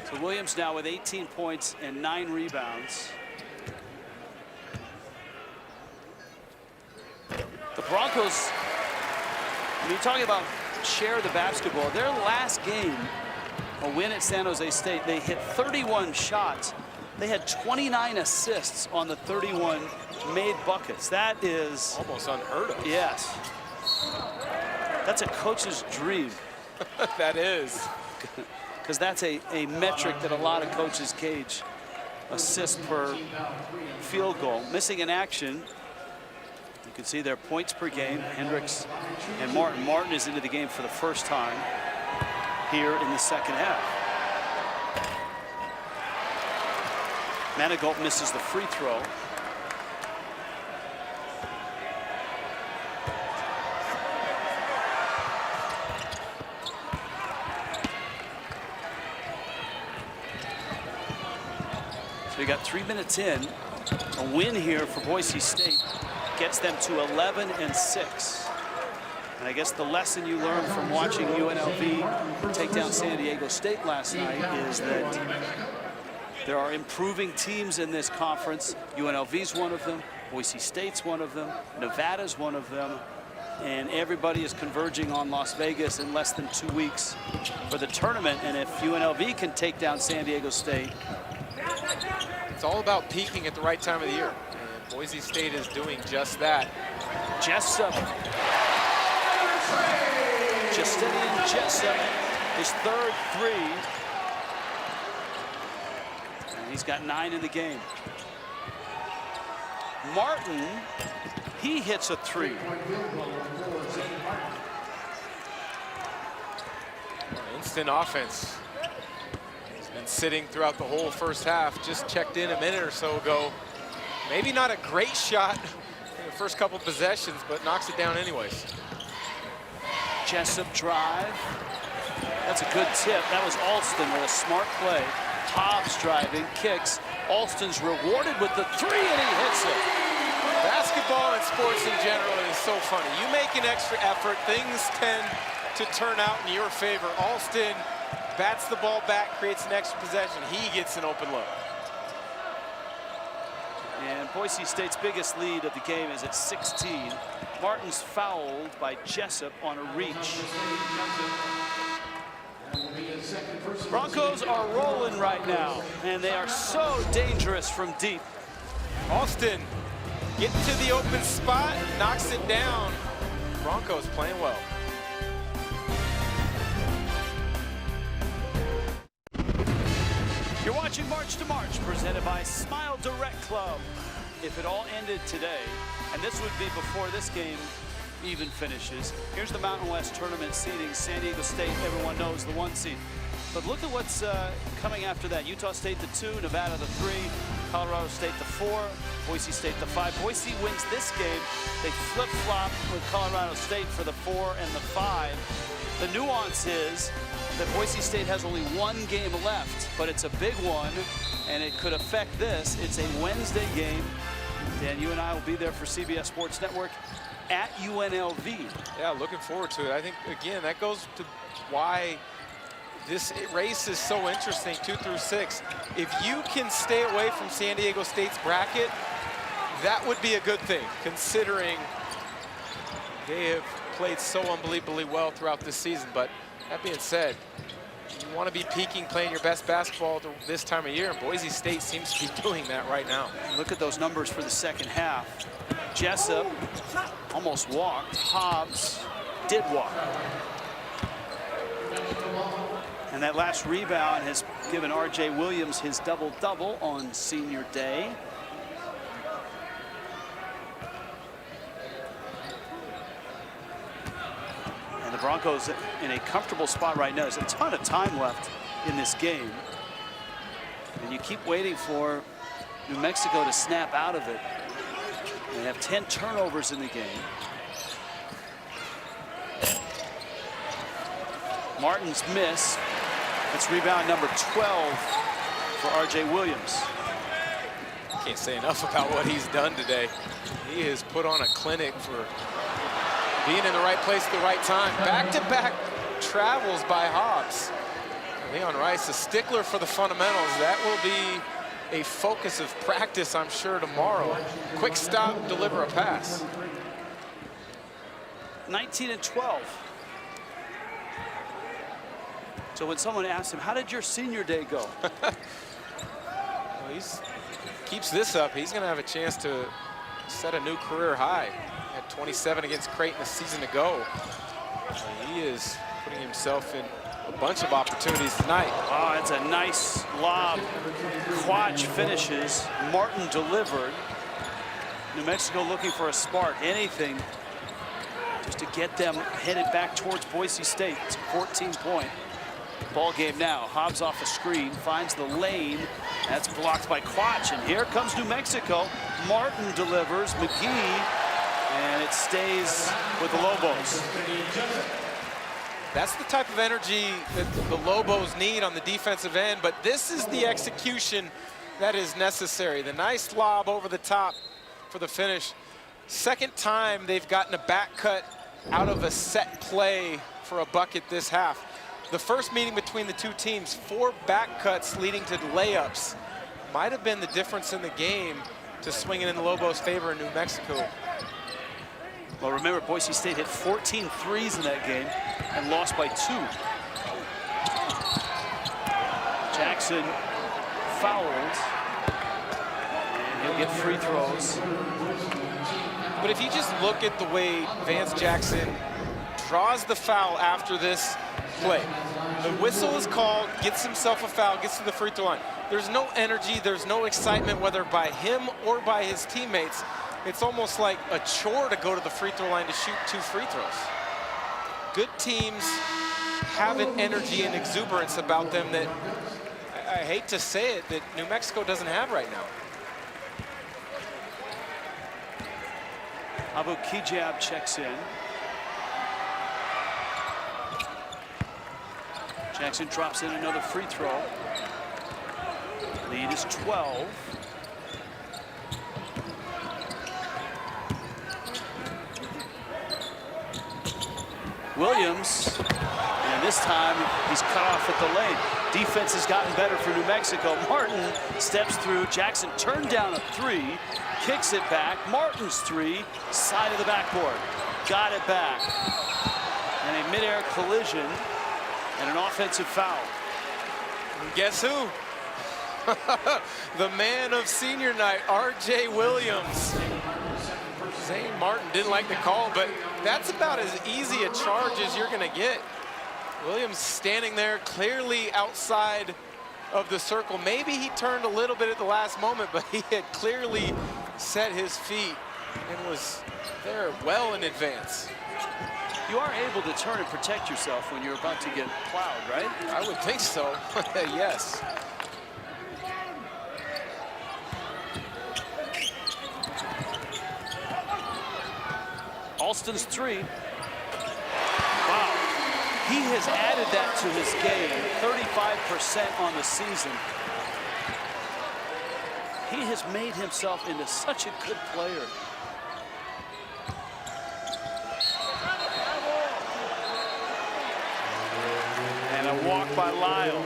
A: So Williams now with 18 points and 9 rebounds. The Broncos, when you're talking about share the basketball, their last game, a win at San Jose State, they hit 31 shots. They had 29 assists on the 31 made buckets. That is
B: almost unheard of.
A: Yes. That's a coach's dream.
B: That is.
A: Because that's a metric that a lot of coaches gauge. Assists per field goal. Missing in action. You can see their points per game. Hendricks and Martin. Martin is into the game for the first time here in the second half. Manigault misses the free throw. So we got 3 minutes in. A win here for Boise State gets them to 11-6. And I guess the lesson you learned from watching UNLV take down San Diego State last night is that there are improving teams in this conference. UNLV's one of them. Boise State's one of them. Nevada's one of them. And everybody is converging on Las Vegas in less than 2 weeks for the tournament. And if UNLV can take down San Diego State,
B: it's all about peaking at the right time of the year. And Boise State is doing just that.
A: Jessup. Justinian Jessup, his third three. And he's got 9 in the game. Martin, he hits a 3.
B: Instant offense. He's been sitting throughout the whole first half. Just checked in a minute or so ago. Maybe not a great shot in the first couple possessions, but knocks it down anyways.
A: Jessup drive. That's a good tip. That was Alston with a smart play. Hobbs driving, kicks. Alston's rewarded with the 3, and he hits it.
B: Basketball and sports in general is so funny. You make an extra effort, things tend to turn out in your favor. Alston bats the ball back, creates an extra possession. He gets an open look.
A: And Boise State's biggest lead of the game is at 16. Martin's fouled by Jessup on a reach. Broncos are rolling right now, and they are so dangerous from deep.
B: Alston getting to the open spot, knocks it down. Broncos playing well.
A: You're watching March to March, presented by Smile Direct Club. If it all ended today, and this would be before this game even finishes, here's the Mountain West tournament seeding. San Diego State, everyone knows, the 1 seed. But look at what's coming after that. Utah State the 2, Nevada the 3, Colorado State the 4, Boise State the 5. Boise wins this game. They flip-flop with Colorado State for the 4 and the 5. The nuance is that Boise State has only 1 game left, but it's a big one, and it could affect this. It's a Wednesday game. Dan, you and I will be there for CBS Sports Network at UNLV.
B: Yeah, looking forward to it. I think, again, that goes to why this race is so interesting, 2 through 6. If you can stay away from San Diego State's bracket, that would be a good thing, considering they have played so unbelievably well throughout this season. But that being said, you want to be peaking, playing your best basketball this time of year, and Boise State seems to be doing that right now.
A: Look at those numbers for the second half. Jessup almost walked. Hobbs did walk. And that last rebound has given R.J. Williams his double-double on senior day. And the Broncos in a comfortable spot right now. There's a ton of time left in this game. And you keep waiting for New Mexico to snap out of it. They have 10 turnovers in the game. Martin's miss. It's rebound number 12 for R.J. Williams.
B: Can't say enough about what he's done today. He has put on a clinic for being in the right place at the right time. Back-to-back travels by Hobbs. Leon Rice, a stickler for the fundamentals. That will be a focus of practice, I'm sure, tomorrow. Quick stop, deliver a pass.
A: 19 and 12. So when someone asks him, how did your senior day go?
B: Well, keeps this up, he's going to have a chance to set a new career high. He had 27 against Creighton a season ago. He is putting himself in a bunch of opportunities tonight.
A: Oh, it's a nice lob. Quach finishes. Martin delivered. New Mexico looking for a spark, anything just to get them headed back towards Boise State. It's a 14-point ball game now. Hobbs off a screen, finds the lane. That's blocked by Quach, and here comes New Mexico. Martin delivers, McGee, and it stays with the Lobos.
B: That's the type of energy that the Lobos need on the defensive end, but this is the execution that is necessary. The nice lob over the top for the finish. Second time they've gotten a back cut out of a set play for a bucket this half. The first meeting between the two teams, 4 back cuts leading to layups. Might have been the difference in the game to swing it in the Lobos' favor in New Mexico.
A: Well, remember, Boise State hit 14 threes in that game and lost by 2. Jackson fouled, and he'll get free throws.
B: But if you just look at the way Vance Jackson draws the foul after this play, the whistle is called, gets himself a foul, gets to the free throw line. There's no energy, there's no excitement, whether by him or by his teammates. It's almost like a chore to go to the free throw line to shoot 2 free throws. Good teams have an energy and exuberance about them that, I hate to say it, that New Mexico doesn't have right now.
A: Abu Kijab checks in. Jackson drops in another free throw. Lead is 12. Williams, and this time he's cut off at the lane. Defense has gotten better for New Mexico. Martin steps through. Jackson turned down a 3, kicks it back. Martin's 3, side of the backboard. Got it back. And a midair collision and an offensive foul.
B: And guess who? The man of senior night, R.J. Williams. Zane Martin didn't like the call, but that's about as easy a charge as you're going to get. Williams standing there clearly outside of the circle. Maybe he turned a little bit at the last moment, but he had clearly set his feet and was there well in advance.
A: You are able to turn and protect yourself when you're about to get plowed, right?
B: I would think so. Yes.
A: Alston's 3. Wow. He has added that to his game, 35% on the season. He has made himself into such a good player. And a walk by Lyle.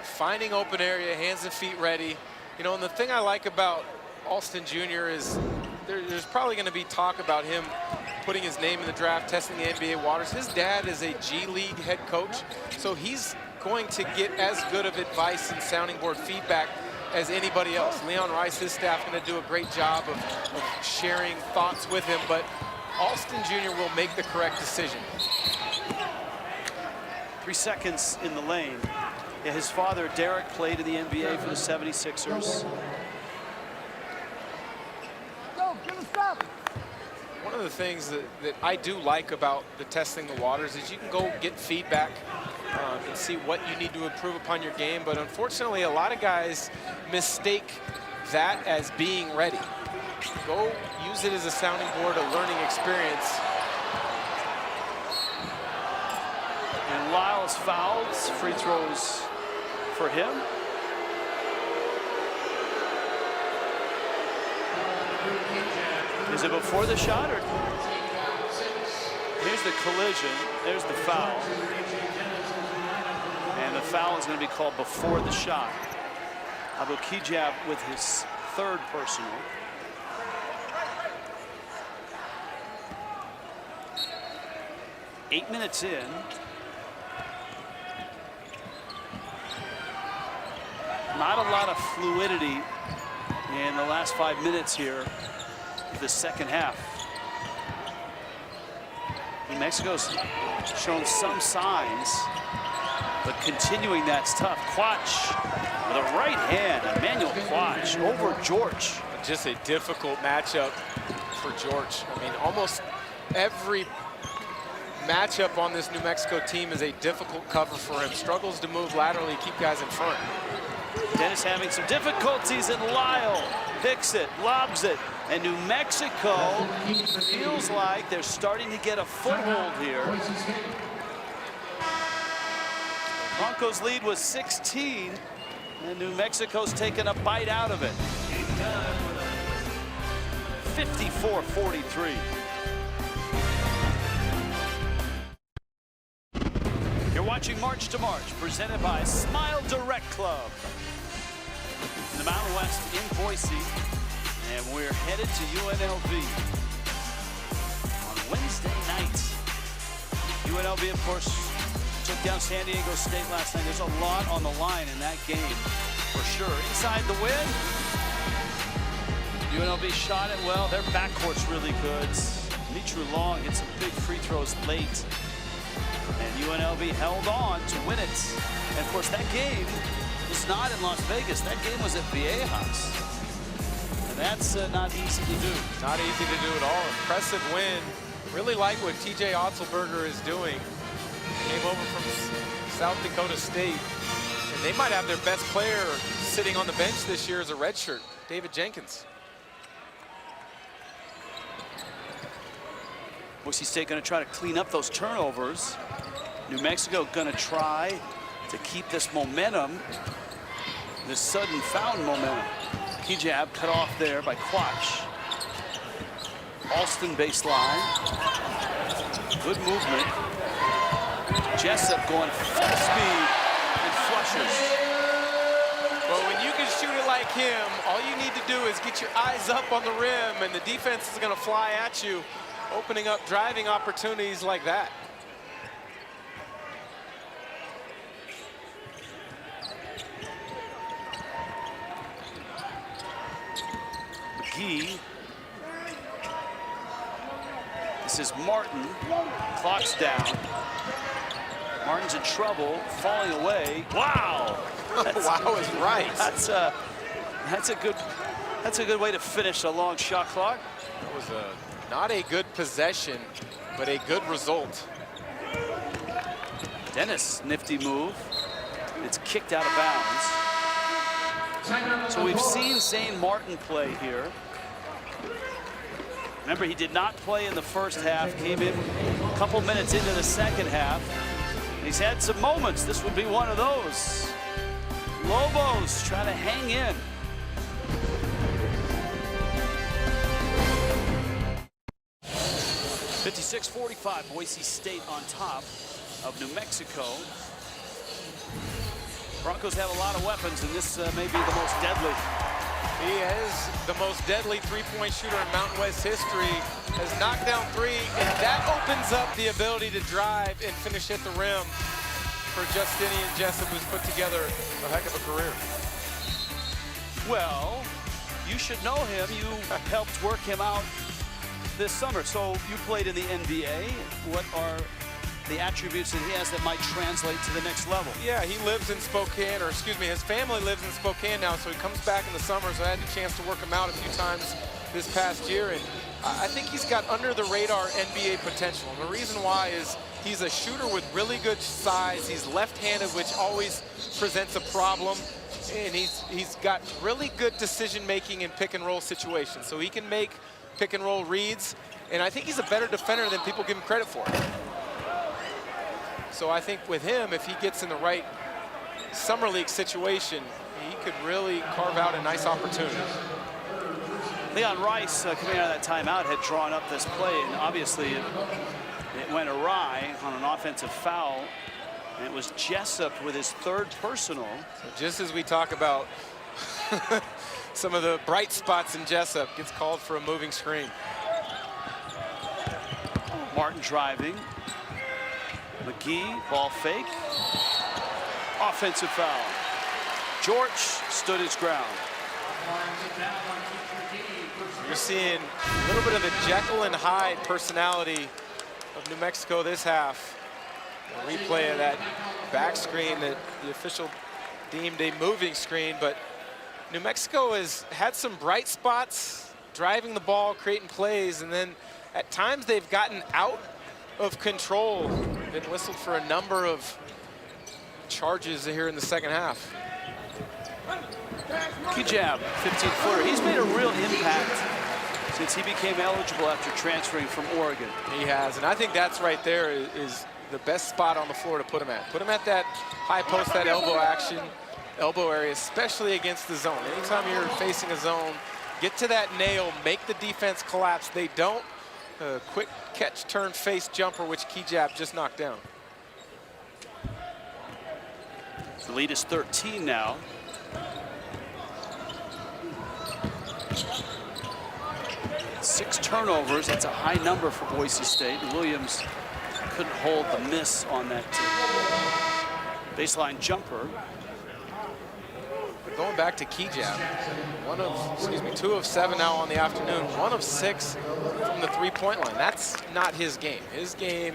B: Finding open area, hands and feet ready. You know, and the thing I like about Alston Jr. is there's probably going to be talk about him putting his name in the draft, testing the NBA waters. His dad is a G League head coach, so he's going to get as good of advice and sounding board feedback as anybody else. Leon Rice, his staff, going to do a great job of sharing thoughts with him, but Alston Jr. will make the correct decision.
A: 3 seconds in the lane. Yeah, his father, Derek, played in the NBA for the 76ers.
B: One of the things that I do like about the testing the waters is you can go get feedback and see what you need to improve upon your game. But unfortunately, a lot of guys mistake that as being ready. Go use it as a sounding board, a learning experience.
A: And Lyle's fouled. Free throws for him. Is it before the shot, or? Here's the collision. There's the foul. And the foul is going to be called before the shot. Abu Kijab with his 3rd personal. Eight minutes in. Not a lot of fluidity in the last 5 minutes here of the second half. New Mexico's shown some signs, but continuing that's tough. Quach with a right hand, Emmanuel Quach over George.
B: Just a difficult matchup for George. I mean, almost every matchup on this New Mexico team is a difficult cover for him. Struggles to move laterally, keep guys in front.
A: Dennis having some difficulties, and Lyle picks it, lobs it, and New Mexico feels like they're starting to get a foothold here. Broncos lead was 16, and New Mexico's taken a bite out of it. 54-43. You're watching March to March, presented by Smile Direct Club. in the Mountain West in Boise. And we're headed to UNLV on Wednesday night. UNLV, of course, took down San Diego State last night. There's a lot on the line in that game, for sure. Inside the win, UNLV shot it well. Their backcourt's really good. Mitru Long hit some big free throws late. And UNLV held on to win it. And of course, that game was not in Las Vegas. That game was at Viejas. And that's not easy to do.
B: Not easy to do at all. Impressive win. Really like what TJ Otzelberger is doing. Came over from South Dakota State. And they might have their best player sitting on the bench this year as a redshirt, David Jenkins.
A: Boise State going to try to clean up those turnovers. New Mexico going to try to keep this momentum, this sudden found momentum. Key jab cut off there by Quach. Alston baseline. Good movement. Jessup going full speed and flushes.
B: Well, when you can shoot it like him, all you need to do is get your eyes up on the rim, and the defense is going to fly at you, opening up driving opportunities like that.
A: McGee. This is Martin. Clock's down. Martin's in trouble, falling away. Wow!
B: Wow is right.
A: That's a good way to finish a long shot clock.
B: That was not a good possession, but a good result.
A: Dennis, nifty move. It's kicked out of bounds. So we've seen Zane Martin play here. Remember, he did not play in the first half, came in a couple minutes into the second half. He's had some moments. This would be one of those. Lobos trying to hang in. (56-45), Boise State on top of New Mexico. Broncos have a lot of weapons, and this may be the most deadly.
B: He is the most deadly three-point shooter in Mountain West history. Has knocked down three, and that opens up the ability to drive and finish at the rim for Justinian Jessup, who's put together a heck of a career.
A: Well, you should know him. You helped work him out this summer. So you played in the NBA. What are the attributes that he has that might translate to the next level?
B: Yeah, he lives in Spokane, or excuse me, his family lives in Spokane now, so he comes back in the summer, so I had the chance to work him out a few times this past year, and I think he's got under the radar NBA potential. And the reason why is he's a shooter with really good size. He's left-handed, which always presents a problem, and he's got really good decision-making in pick-and-roll situations, so he can make pick-and-roll reads, and I think he's a better defender than people give him credit for. So I think with him, if he gets in the right summer league situation, he could really carve out a nice opportunity.
A: Leon Rice, coming out of that timeout, had drawn up this play, and obviously it went awry on an offensive foul. And it was Jessup with his third personal.
B: So just as we talk about some of the bright spots in Jessup, gets called for a moving screen.
A: Martin driving. McGee, ball fake. Offensive foul. George stood his ground.
B: You're seeing a little bit of a Jekyll and Hyde personality of New Mexico this half. A replay of that back screen that the official deemed a moving screen, but New Mexico has had some bright spots, driving the ball, creating plays, and then at times they've gotten out of control. Been whistled for a number of charges here in the second half.
A: Key jab, 15-footer. He's made a real impact since he became eligible after transferring from Oregon.
B: He has, and I think that's right there is the best spot on the floor to put him at. Put him at that high post, that elbow action, elbow area, especially against the zone. Anytime you're facing a zone, get to that nail, make the defense collapse. They don't. Quick catch, turn, face jumper, which Key jab just knocked down.
A: The lead is 13 now. turnovers. That's a high number for Boise State. Williams couldn't hold the miss on that baseline jumper.
B: But going back to key jab, 2 of 7 now on the afternoon, 1 of 6 from the three-point line. That's not his game. His game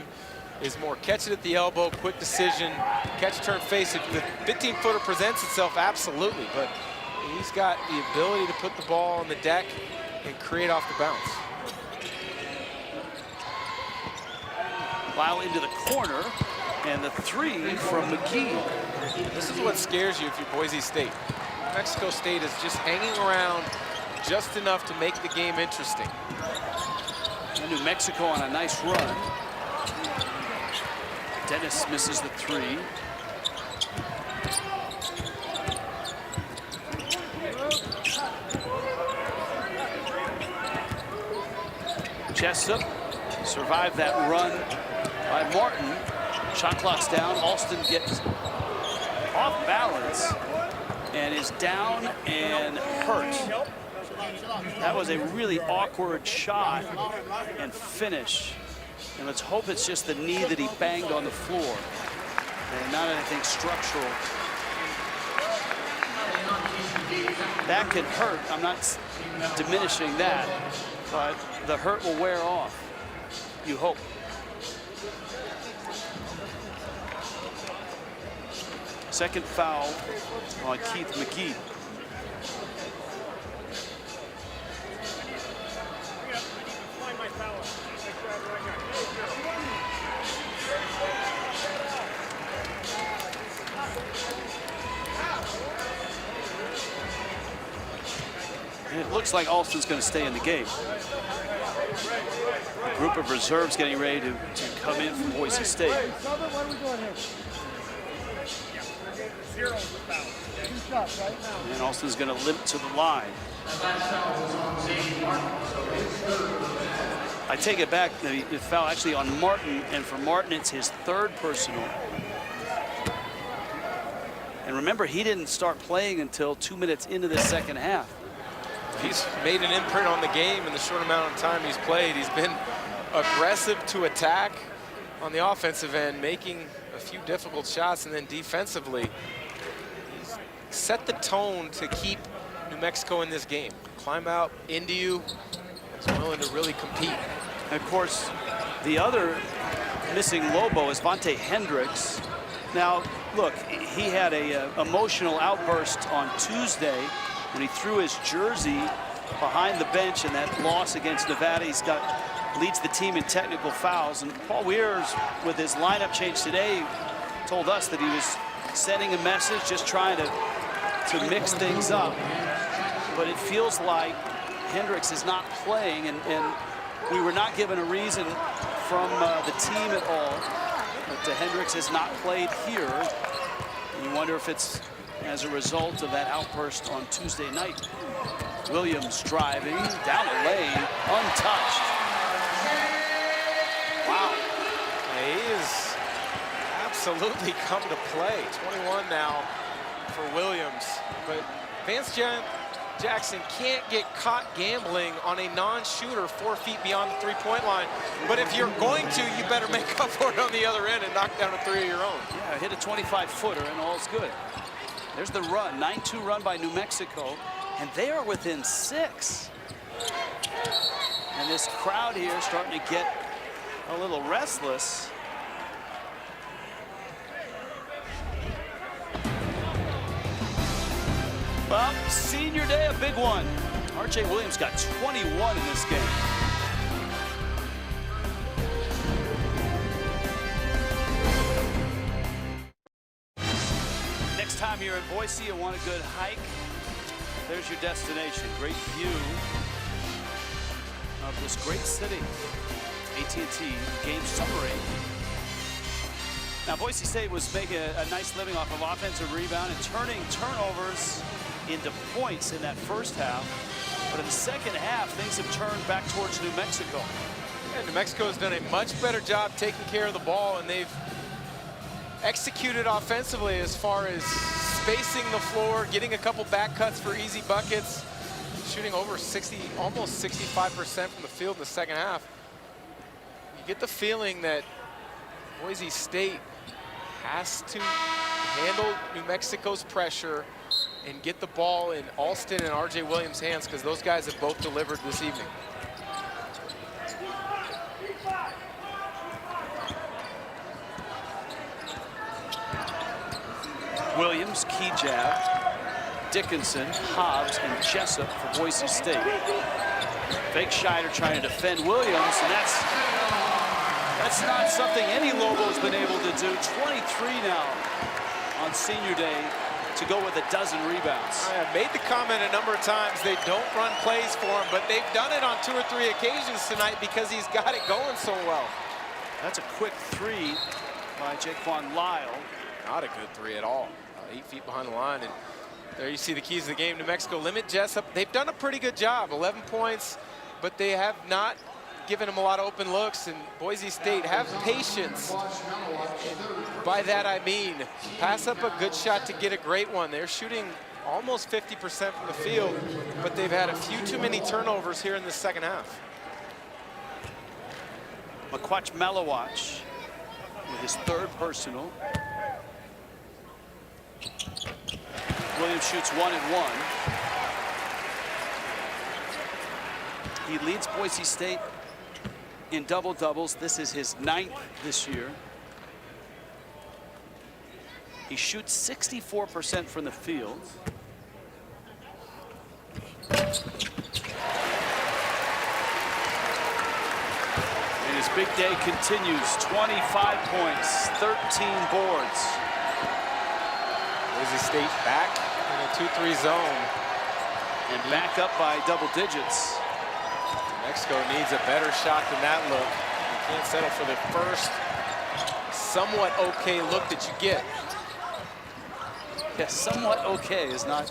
B: is more catch it at the elbow, quick decision, catch, turn, face. If the 15-footer presents itself, absolutely, but he's got the ability to put the ball on the deck and create off the bounce.
A: Lyle into the corner, and the 3 from McGee.
B: This is what scares you if you're Boise State. New Mexico State is just hanging around just enough to make the game interesting.
A: And New Mexico on a nice run. Dennis misses the 3. Jessup survived that run by Martin. Shot clock's down. Alston gets off balance and is down and hurt. That was a really awkward shot and finish. And let's hope it's just the knee that he banged on the floor and not anything structural. That can hurt. I'm not diminishing that, but the hurt will wear off, you hope. Second foul on Keith McGee. And it looks like Alston's going to stay in the game. A group of reserves getting ready to come in from Boise State. And Alston's going to limp to the line. I take it back, the foul actually on Martin, and for Martin it's his 3rd personal. And remember, he didn't start playing until 2 minutes into the second half.
B: He's made an imprint on the game in the short amount of time he's played. He's been aggressive to attack on the offensive end, making a few difficult shots, and then defensively, he's set the tone to keep New Mexico in this game. Climb out into you, he's willing to really compete.
A: And of course, the other missing Lobo is Vontae Hendricks. Now, look, he had a emotional outburst on Tuesday when he threw his jersey behind the bench in that loss against Nevada. He's leads the team in technical fouls. And Paul Weirs, with his lineup change today, told us that he was sending a message, just trying to mix things up. But it feels like Hendricks is not playing, and we were not given a reason from the team at all. But Hendricks has not played here. And you wonder if it's as a result of that outburst on Tuesday night. Williams driving down the lane, untouched. Wow.
B: He has absolutely come to play. 21 now for Williams. But Vance Jackson can't get caught gambling on a non-shooter 4 feet beyond the three-point line. But if you're going to, you better make up for it on the other end and knock down a 3 of your own.
A: Yeah, hit a 25-footer and all's good. There's the run, 9-2 run by New Mexico, and they are within 6. And this crowd here is starting to get a little restless. Well, senior day, a big one. R.J. Williams got 21 in this game. Next time you're in Boise, you want a good hike, there's your destination. Great view of this great city. AT&T game summary. Now, Boise State was making a nice living off of offensive rebound and turning turnovers into points in that first half. But in the second half, things have turned back towards New Mexico.
B: And New Mexico has done a much better job taking care of the ball, and they've executed offensively as far as spacing the floor, getting a couple back cuts for easy buckets. shooting over 60, almost 65% from the field in the second half. You get the feeling that Boise State has to handle New Mexico's pressure and get the ball in Alston and R.J. Williams' hands, because those guys have both delivered this evening.
A: Williams, key jab. Dickinson, Hobbs, and Jessup for Boise State. Fake Scheider trying to defend Williams, and that's not something any Lobo's been able to do. 23 now on senior day to go with a dozen rebounds.
B: I have made the comment a number of times, they don't run plays for him, but they've done it on 2 or 3 occasions tonight because he's got it going so well.
A: That's a quick 3 by Jaquan Lyle.
B: Not a good 3 at all. 8 feet behind the line, and there you see the keys of the game. New Mexico limit Jessup. They've done a pretty good job, 11 points, but they have not given him a lot of open looks, and Boise State have patience. And by that I mean, pass up a good shot to get a great one. They're shooting almost 50% from the field, but they've had a few too many turnovers here in the second half.
A: McQuatch Melowatch with his 3rd personal. Williams shoots 1 and 1. He leads Boise State in double-doubles. This is his 9th this year. He shoots 64% from the field. And his big day continues. 25 points, 13 boards.
B: Boise State back in a 2-3 zone.
A: And back up by double digits.
B: Mexico needs a better shot than that look. You can't settle for the first somewhat okay look that you get.
A: Yeah, somewhat okay is not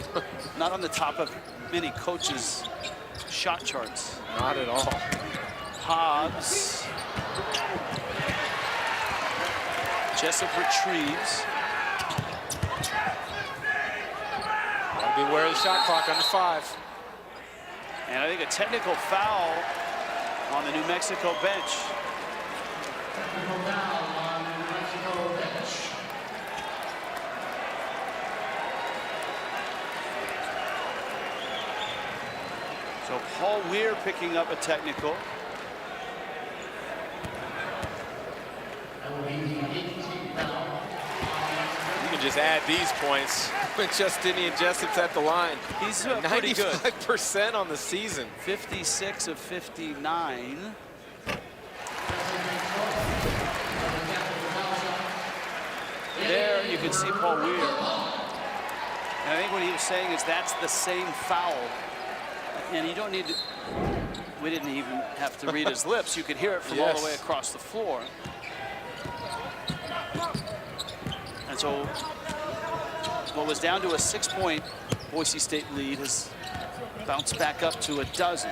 A: on the top of many coaches' shot charts.
B: Not at all.
A: Hobbs. Jessup retrieves.
B: Beware of the shot clock under 5.
A: And I think a technical foul on the New Mexico bench. So Paul Weir picking up a technical.
B: Just add these points when Justinian Jessup's at the line.
A: He's pretty good.
B: 95% on the season.
A: 56 of 59. There you can see Paul Weir. And I think what he was saying is that's the same foul. And you don't need to, we didn't even have to read his lips. You could hear it from all the way across the floor. And so what was down to a 6-point Boise State lead has bounced back up to a dozen.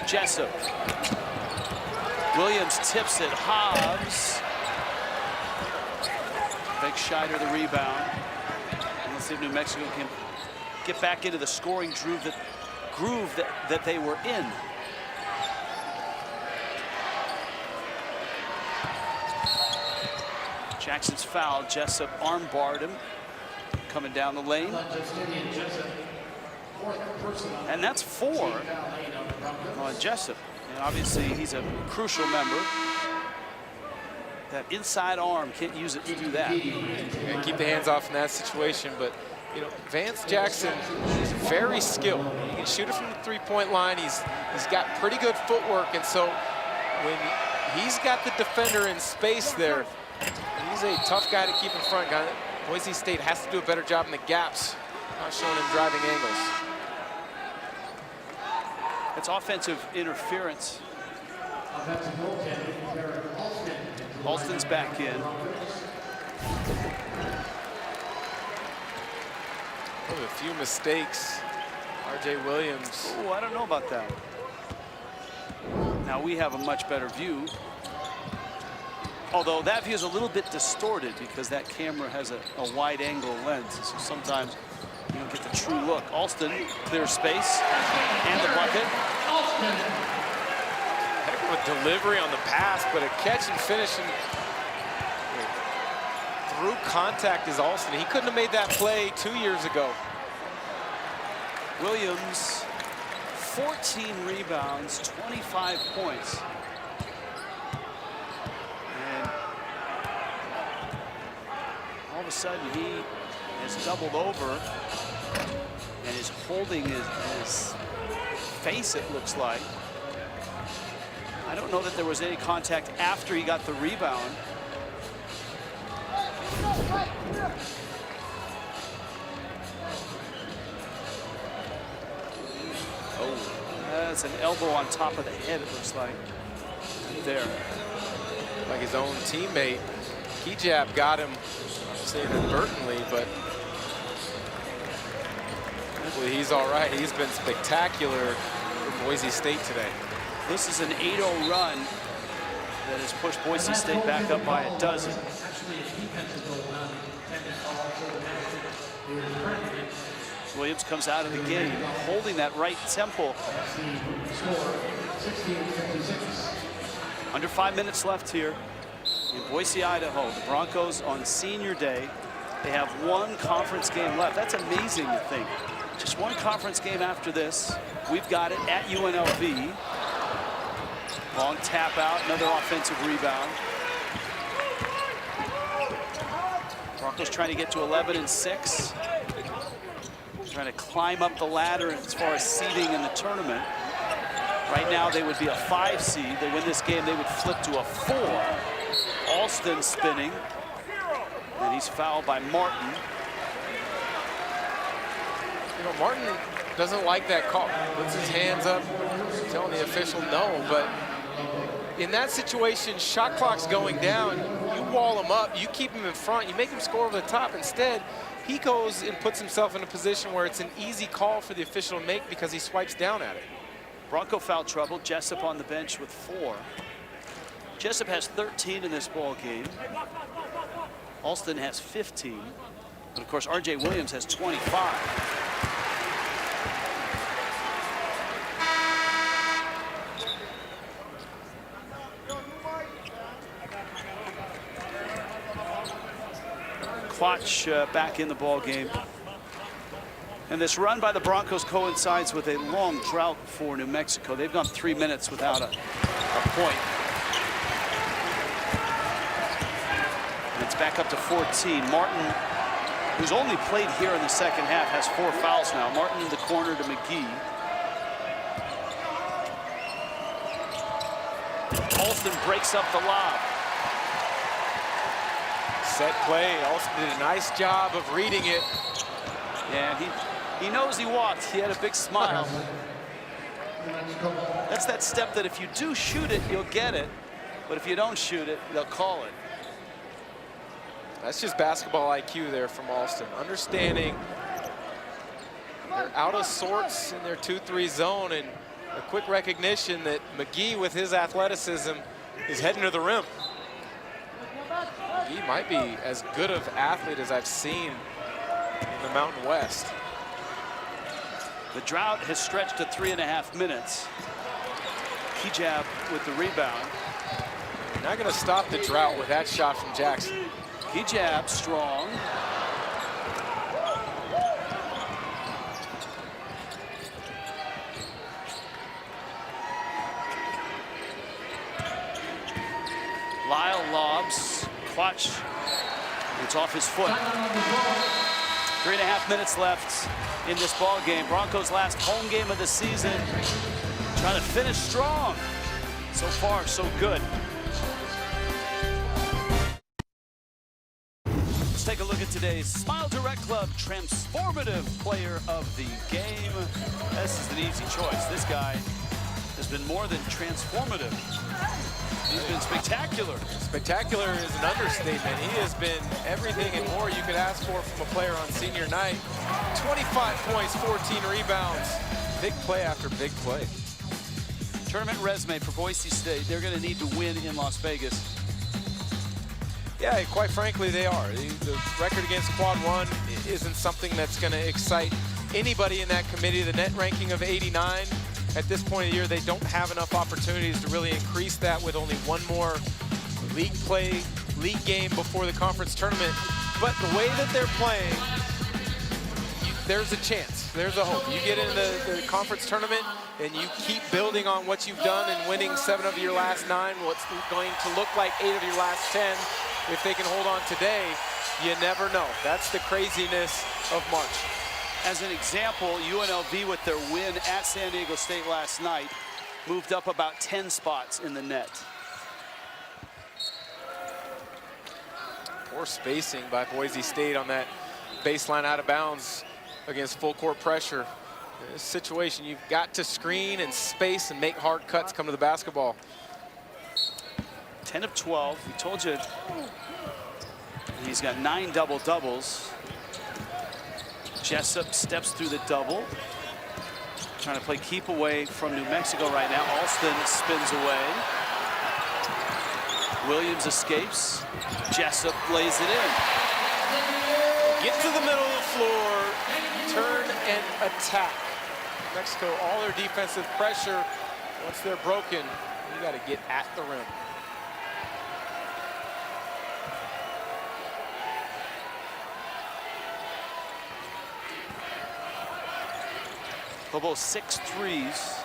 A: Jessup. Williams tips it. Hobbs. Fake Scheider the rebound. And let's see if New Mexico can get back into the scoring groove that they were in. Jackson's fouled. Jessup arm-barred him. Coming down the lane. And that's 4 on Jessup. And obviously, he's a crucial member. That inside arm, can't use it to do that.
B: And keep the hands off in that situation, but you know, Vance Jackson is very skilled. He can shoot it from the 3-point line. He's got pretty good footwork, and so when he's got the defender in space there, he's a tough guy to keep in front. Boise State has to do a better job in the gaps, not showing him driving angles.
A: It's offensive interference. Alston's back in.
B: A few mistakes. R.J. Williams.
A: Oh, I don't know about that. Now we have a much better view. Although that view is a little bit distorted because that camera has a wide angle lens. So sometimes you don't get the true look. Alston clears space and the bucket.
B: Heck of a delivery on the pass, but a catch and finish through contact is Alston. He couldn't have made that play 2 years ago.
A: Williams, 14 rebounds, 25 points. And all of a sudden he has doubled over and is holding his face, it looks like. I don't know that there was any contact after he got the rebound. Oh, that's an elbow on top of the head, it looks like. Right there.
B: Like his own teammate, Kejab got him, I'm saying inadvertently, but hopefully he's all right. He's been spectacular for Boise State today.
A: This is an 8-0 run that has pushed Boise State back up by a dozen. Williams comes out of the game, holding that right temple. Under 5 minutes left here in Boise, Idaho. The Broncos on senior day. They have one conference game left. That's amazing to think. Just one conference game after this. We've got it at UNLV. Long tap out, another offensive rebound. Broncos trying to get to 11-6. Trying to climb up the ladder as far as seeding in the tournament. Right now they would be a 5 seed. They win this game, they would flip to a 4. Alston spinning. And he's fouled by Martin.
B: You know, Martin doesn't like that call. Puts his hands up, telling the official no, but in that situation, shot clock's going down. You wall him up, you keep him in front, you make him score over the top. Instead, he goes and puts himself in a position where it's an easy call for the official to make because he swipes down at it.
A: Bronco foul trouble. Jessup on the bench with 4. Jessup has 13 in this ball game. Alston has 15. But of course, R.J. Williams has 25. Quatch back in the ball game. And this run by the Broncos coincides with a long drought for New Mexico. They've gone 3 minutes without a point. And it's back up to 14. Martin, who's only played here in the second half, has 4 fouls now. Martin in the corner to McGee. Alston breaks up the lob.
B: Set play. Alston did a nice job of reading it.
A: Yeah, he knows he walked. He had a big smile. That's that step that if you do shoot it, you'll get it. But if you don't shoot it, they'll call it.
B: That's just basketball IQ there from Alston. Understanding they're out of sorts in their 2-3 zone, and a quick recognition that McGee, with his athleticism, is heading to the rim. He might be as good of athlete as I've seen in the Mountain West.
A: The drought has stretched to 3.5 minutes. Kejab with the rebound.
B: You're not going to stop the drought with that shot from Jackson.
A: Kejab strong. Lyle lobs. Quatch. It's off his foot. 3.5 minutes left in this ball game. Broncos' last home game of the season. Trying to finish strong. So far, so good. Let's take a look at today's Smile Direct Club Transformative Player of the Game. This is an easy choice. This guy has been more than transformative. He's been spectacular. Spectacular is an understatement. He has been everything and more you could ask for from a player on senior night. 25 points, 14 rebounds. Big play after big play. Tournament resume for Boise State. They're going to need to win in Las Vegas.
B: Yeah, quite frankly, they are. The record against Quad 1 isn't something that's going to excite anybody in that committee. The net ranking of 89 at this point of the year, they don't have enough opportunities to really increase that with only one more league game before the conference tournament. But the way that they're playing, there's a chance. There's a hope. You get into the conference tournament and you keep building on what you've done and winning 7 of your last 9, what's going to look like 8 of your last 10. If they can hold on today, you never know. That's the craziness of March.
A: As an example, UNLV with their win at San Diego State last night moved up about 10 spots in the net.
B: Poor spacing by Boise State on that baseline out of bounds against full court pressure. In this situation, you've got to screen and space and make hard cuts come to the basketball.
A: 10 of 12. We told you he's got 9 double-doubles. Jessup steps through the double. Trying to play keep away from New Mexico right now. Alston spins away. Williams escapes. Jessup lays it in.
B: Get to the middle of the floor, turn and attack. New Mexico, all their defensive pressure, once they're broken, you got to get at the rim.
A: Bobo 6 threes.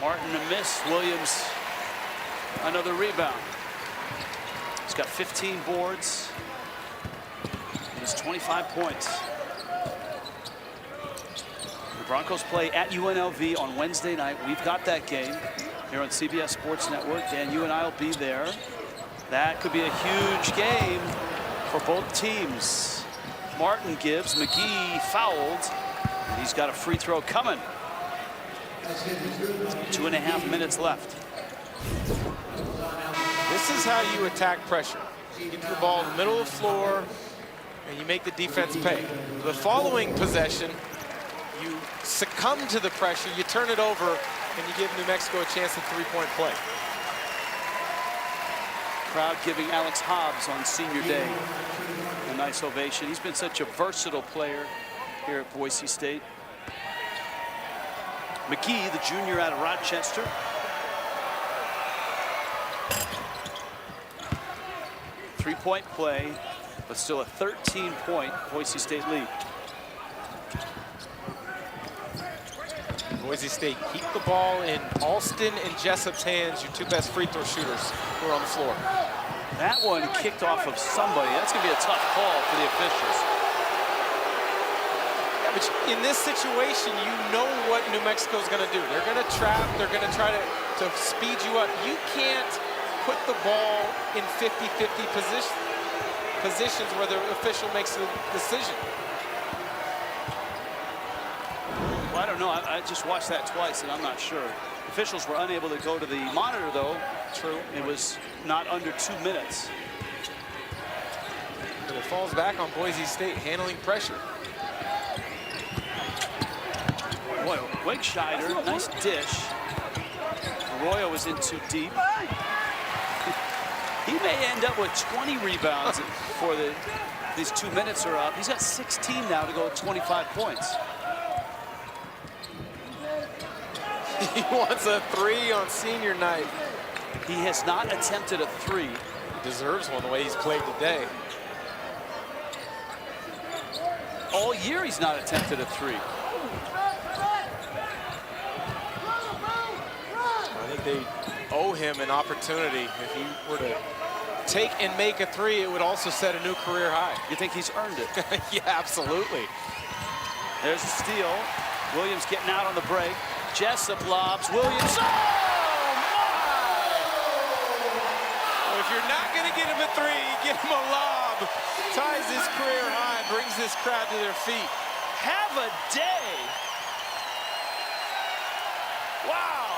A: Martin a miss. Williams another rebound. He's got 15 boards. He's 25 points. The Broncos play at UNLV on Wednesday night. We've got that game here on CBS Sports Network. Dan, you and I will be there. That could be a huge game for both teams. Martin gives, McGee fouled, and he's got a free throw coming. 2.5 minutes left.
B: This is how you attack pressure. You get the ball in the middle of the floor, and you make the defense pay. The following possession, you succumb to the pressure, you turn it over, and you give New Mexico a chance at three-point play.
A: Crowd giving Alex Hobbs on senior day a nice ovation. He's been such a versatile player here at Boise State. McGee, the junior out of Rochester. Three-point play, but still a 13-point Boise State lead.
B: Boise State keep the ball in Alston and Jessup's hands, your 2 best free throw shooters who are on the floor.
A: That one kicked off of somebody. That's going to be a tough call for the officials.
B: Yeah, but in this situation, you know what New Mexico's going to do. They're going to trap. They're going to try to speed you up. You can't put the ball in 50-50 positions where the official makes the decision.
A: Well, I don't know. I just watched that twice, and I'm not sure. Officials were unable to go to the monitor, though. True. It was not under 2 minutes.
B: But it falls back on Boise State handling pressure.
A: Boy, Wegscheider, nice dish. Arroyo was in too deep. He may end up with 20 rebounds before these 2 minutes are up. He's got 16 now to go with 25 points.
B: He wants a 3 on senior night.
A: He has not attempted a 3.
B: He deserves one the way he's played today.
A: All year he's not attempted a 3.
B: I think they owe him an opportunity. If he were to take and make a 3, it would also set a new career high.
A: You think he's earned it?
B: Yeah, absolutely.
A: There's a steal. Williams getting out on the break. Jessup lobs. Williams. Oh, my!
B: Well, if you're not going to get him a 3, get him a lob. Ties his career high, brings this crowd to their feet.
A: Have a day. Wow.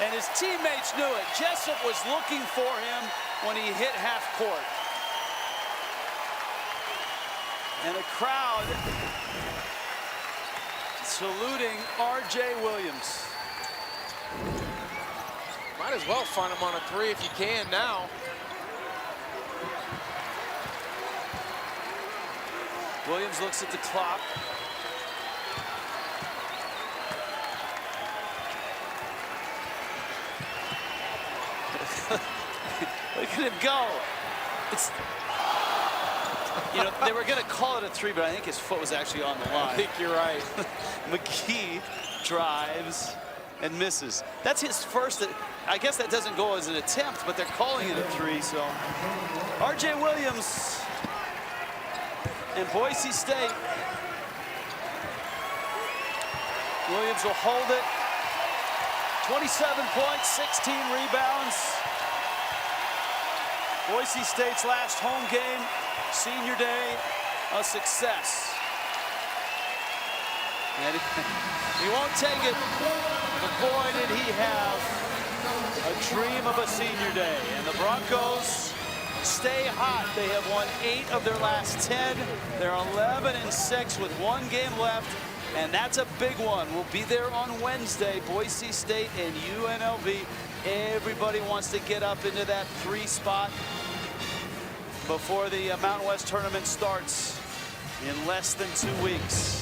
A: And his teammates knew it. Jessup was looking for him when he hit half court. And a crowd saluting R.J. Williams.
B: Might might as well find him on a 3 if you can now.
A: Williams looks at the clock. Look at him go. It's, you know, they were going to call it a 3, but I think his foot was actually on the line.
B: I think you're right.
A: McGee drives and misses. That's his first. I guess that doesn't go as an attempt, but they're calling it a 3. So R.J. Williams and Boise State. Williams will hold it. 27 points, 16 rebounds. Boise State's last home game, senior day, a success. And he won't take it, but boy did he have a dream of a senior day. And the Broncos stay hot. They have won 8 of their last 10. They're 11-6 with 1 game left. And that's a big one. We'll be there on Wednesday. Boise State and UNLV. Everybody wants to get up into that 3 spot before the Mountain West tournament starts in less than 2 weeks.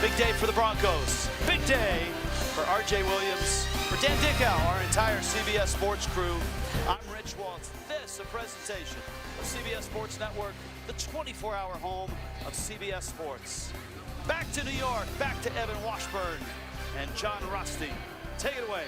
A: Big day for the Broncos. Big day for R.J. Williams. For Dan Dickow, our entire CBS Sports crew, I'm Rich Waltz. This a presentation of CBS Sports Network, the 24-hour home of CBS Sports. Back to New York, back to Evan Washburn and John Rusty. Take it away.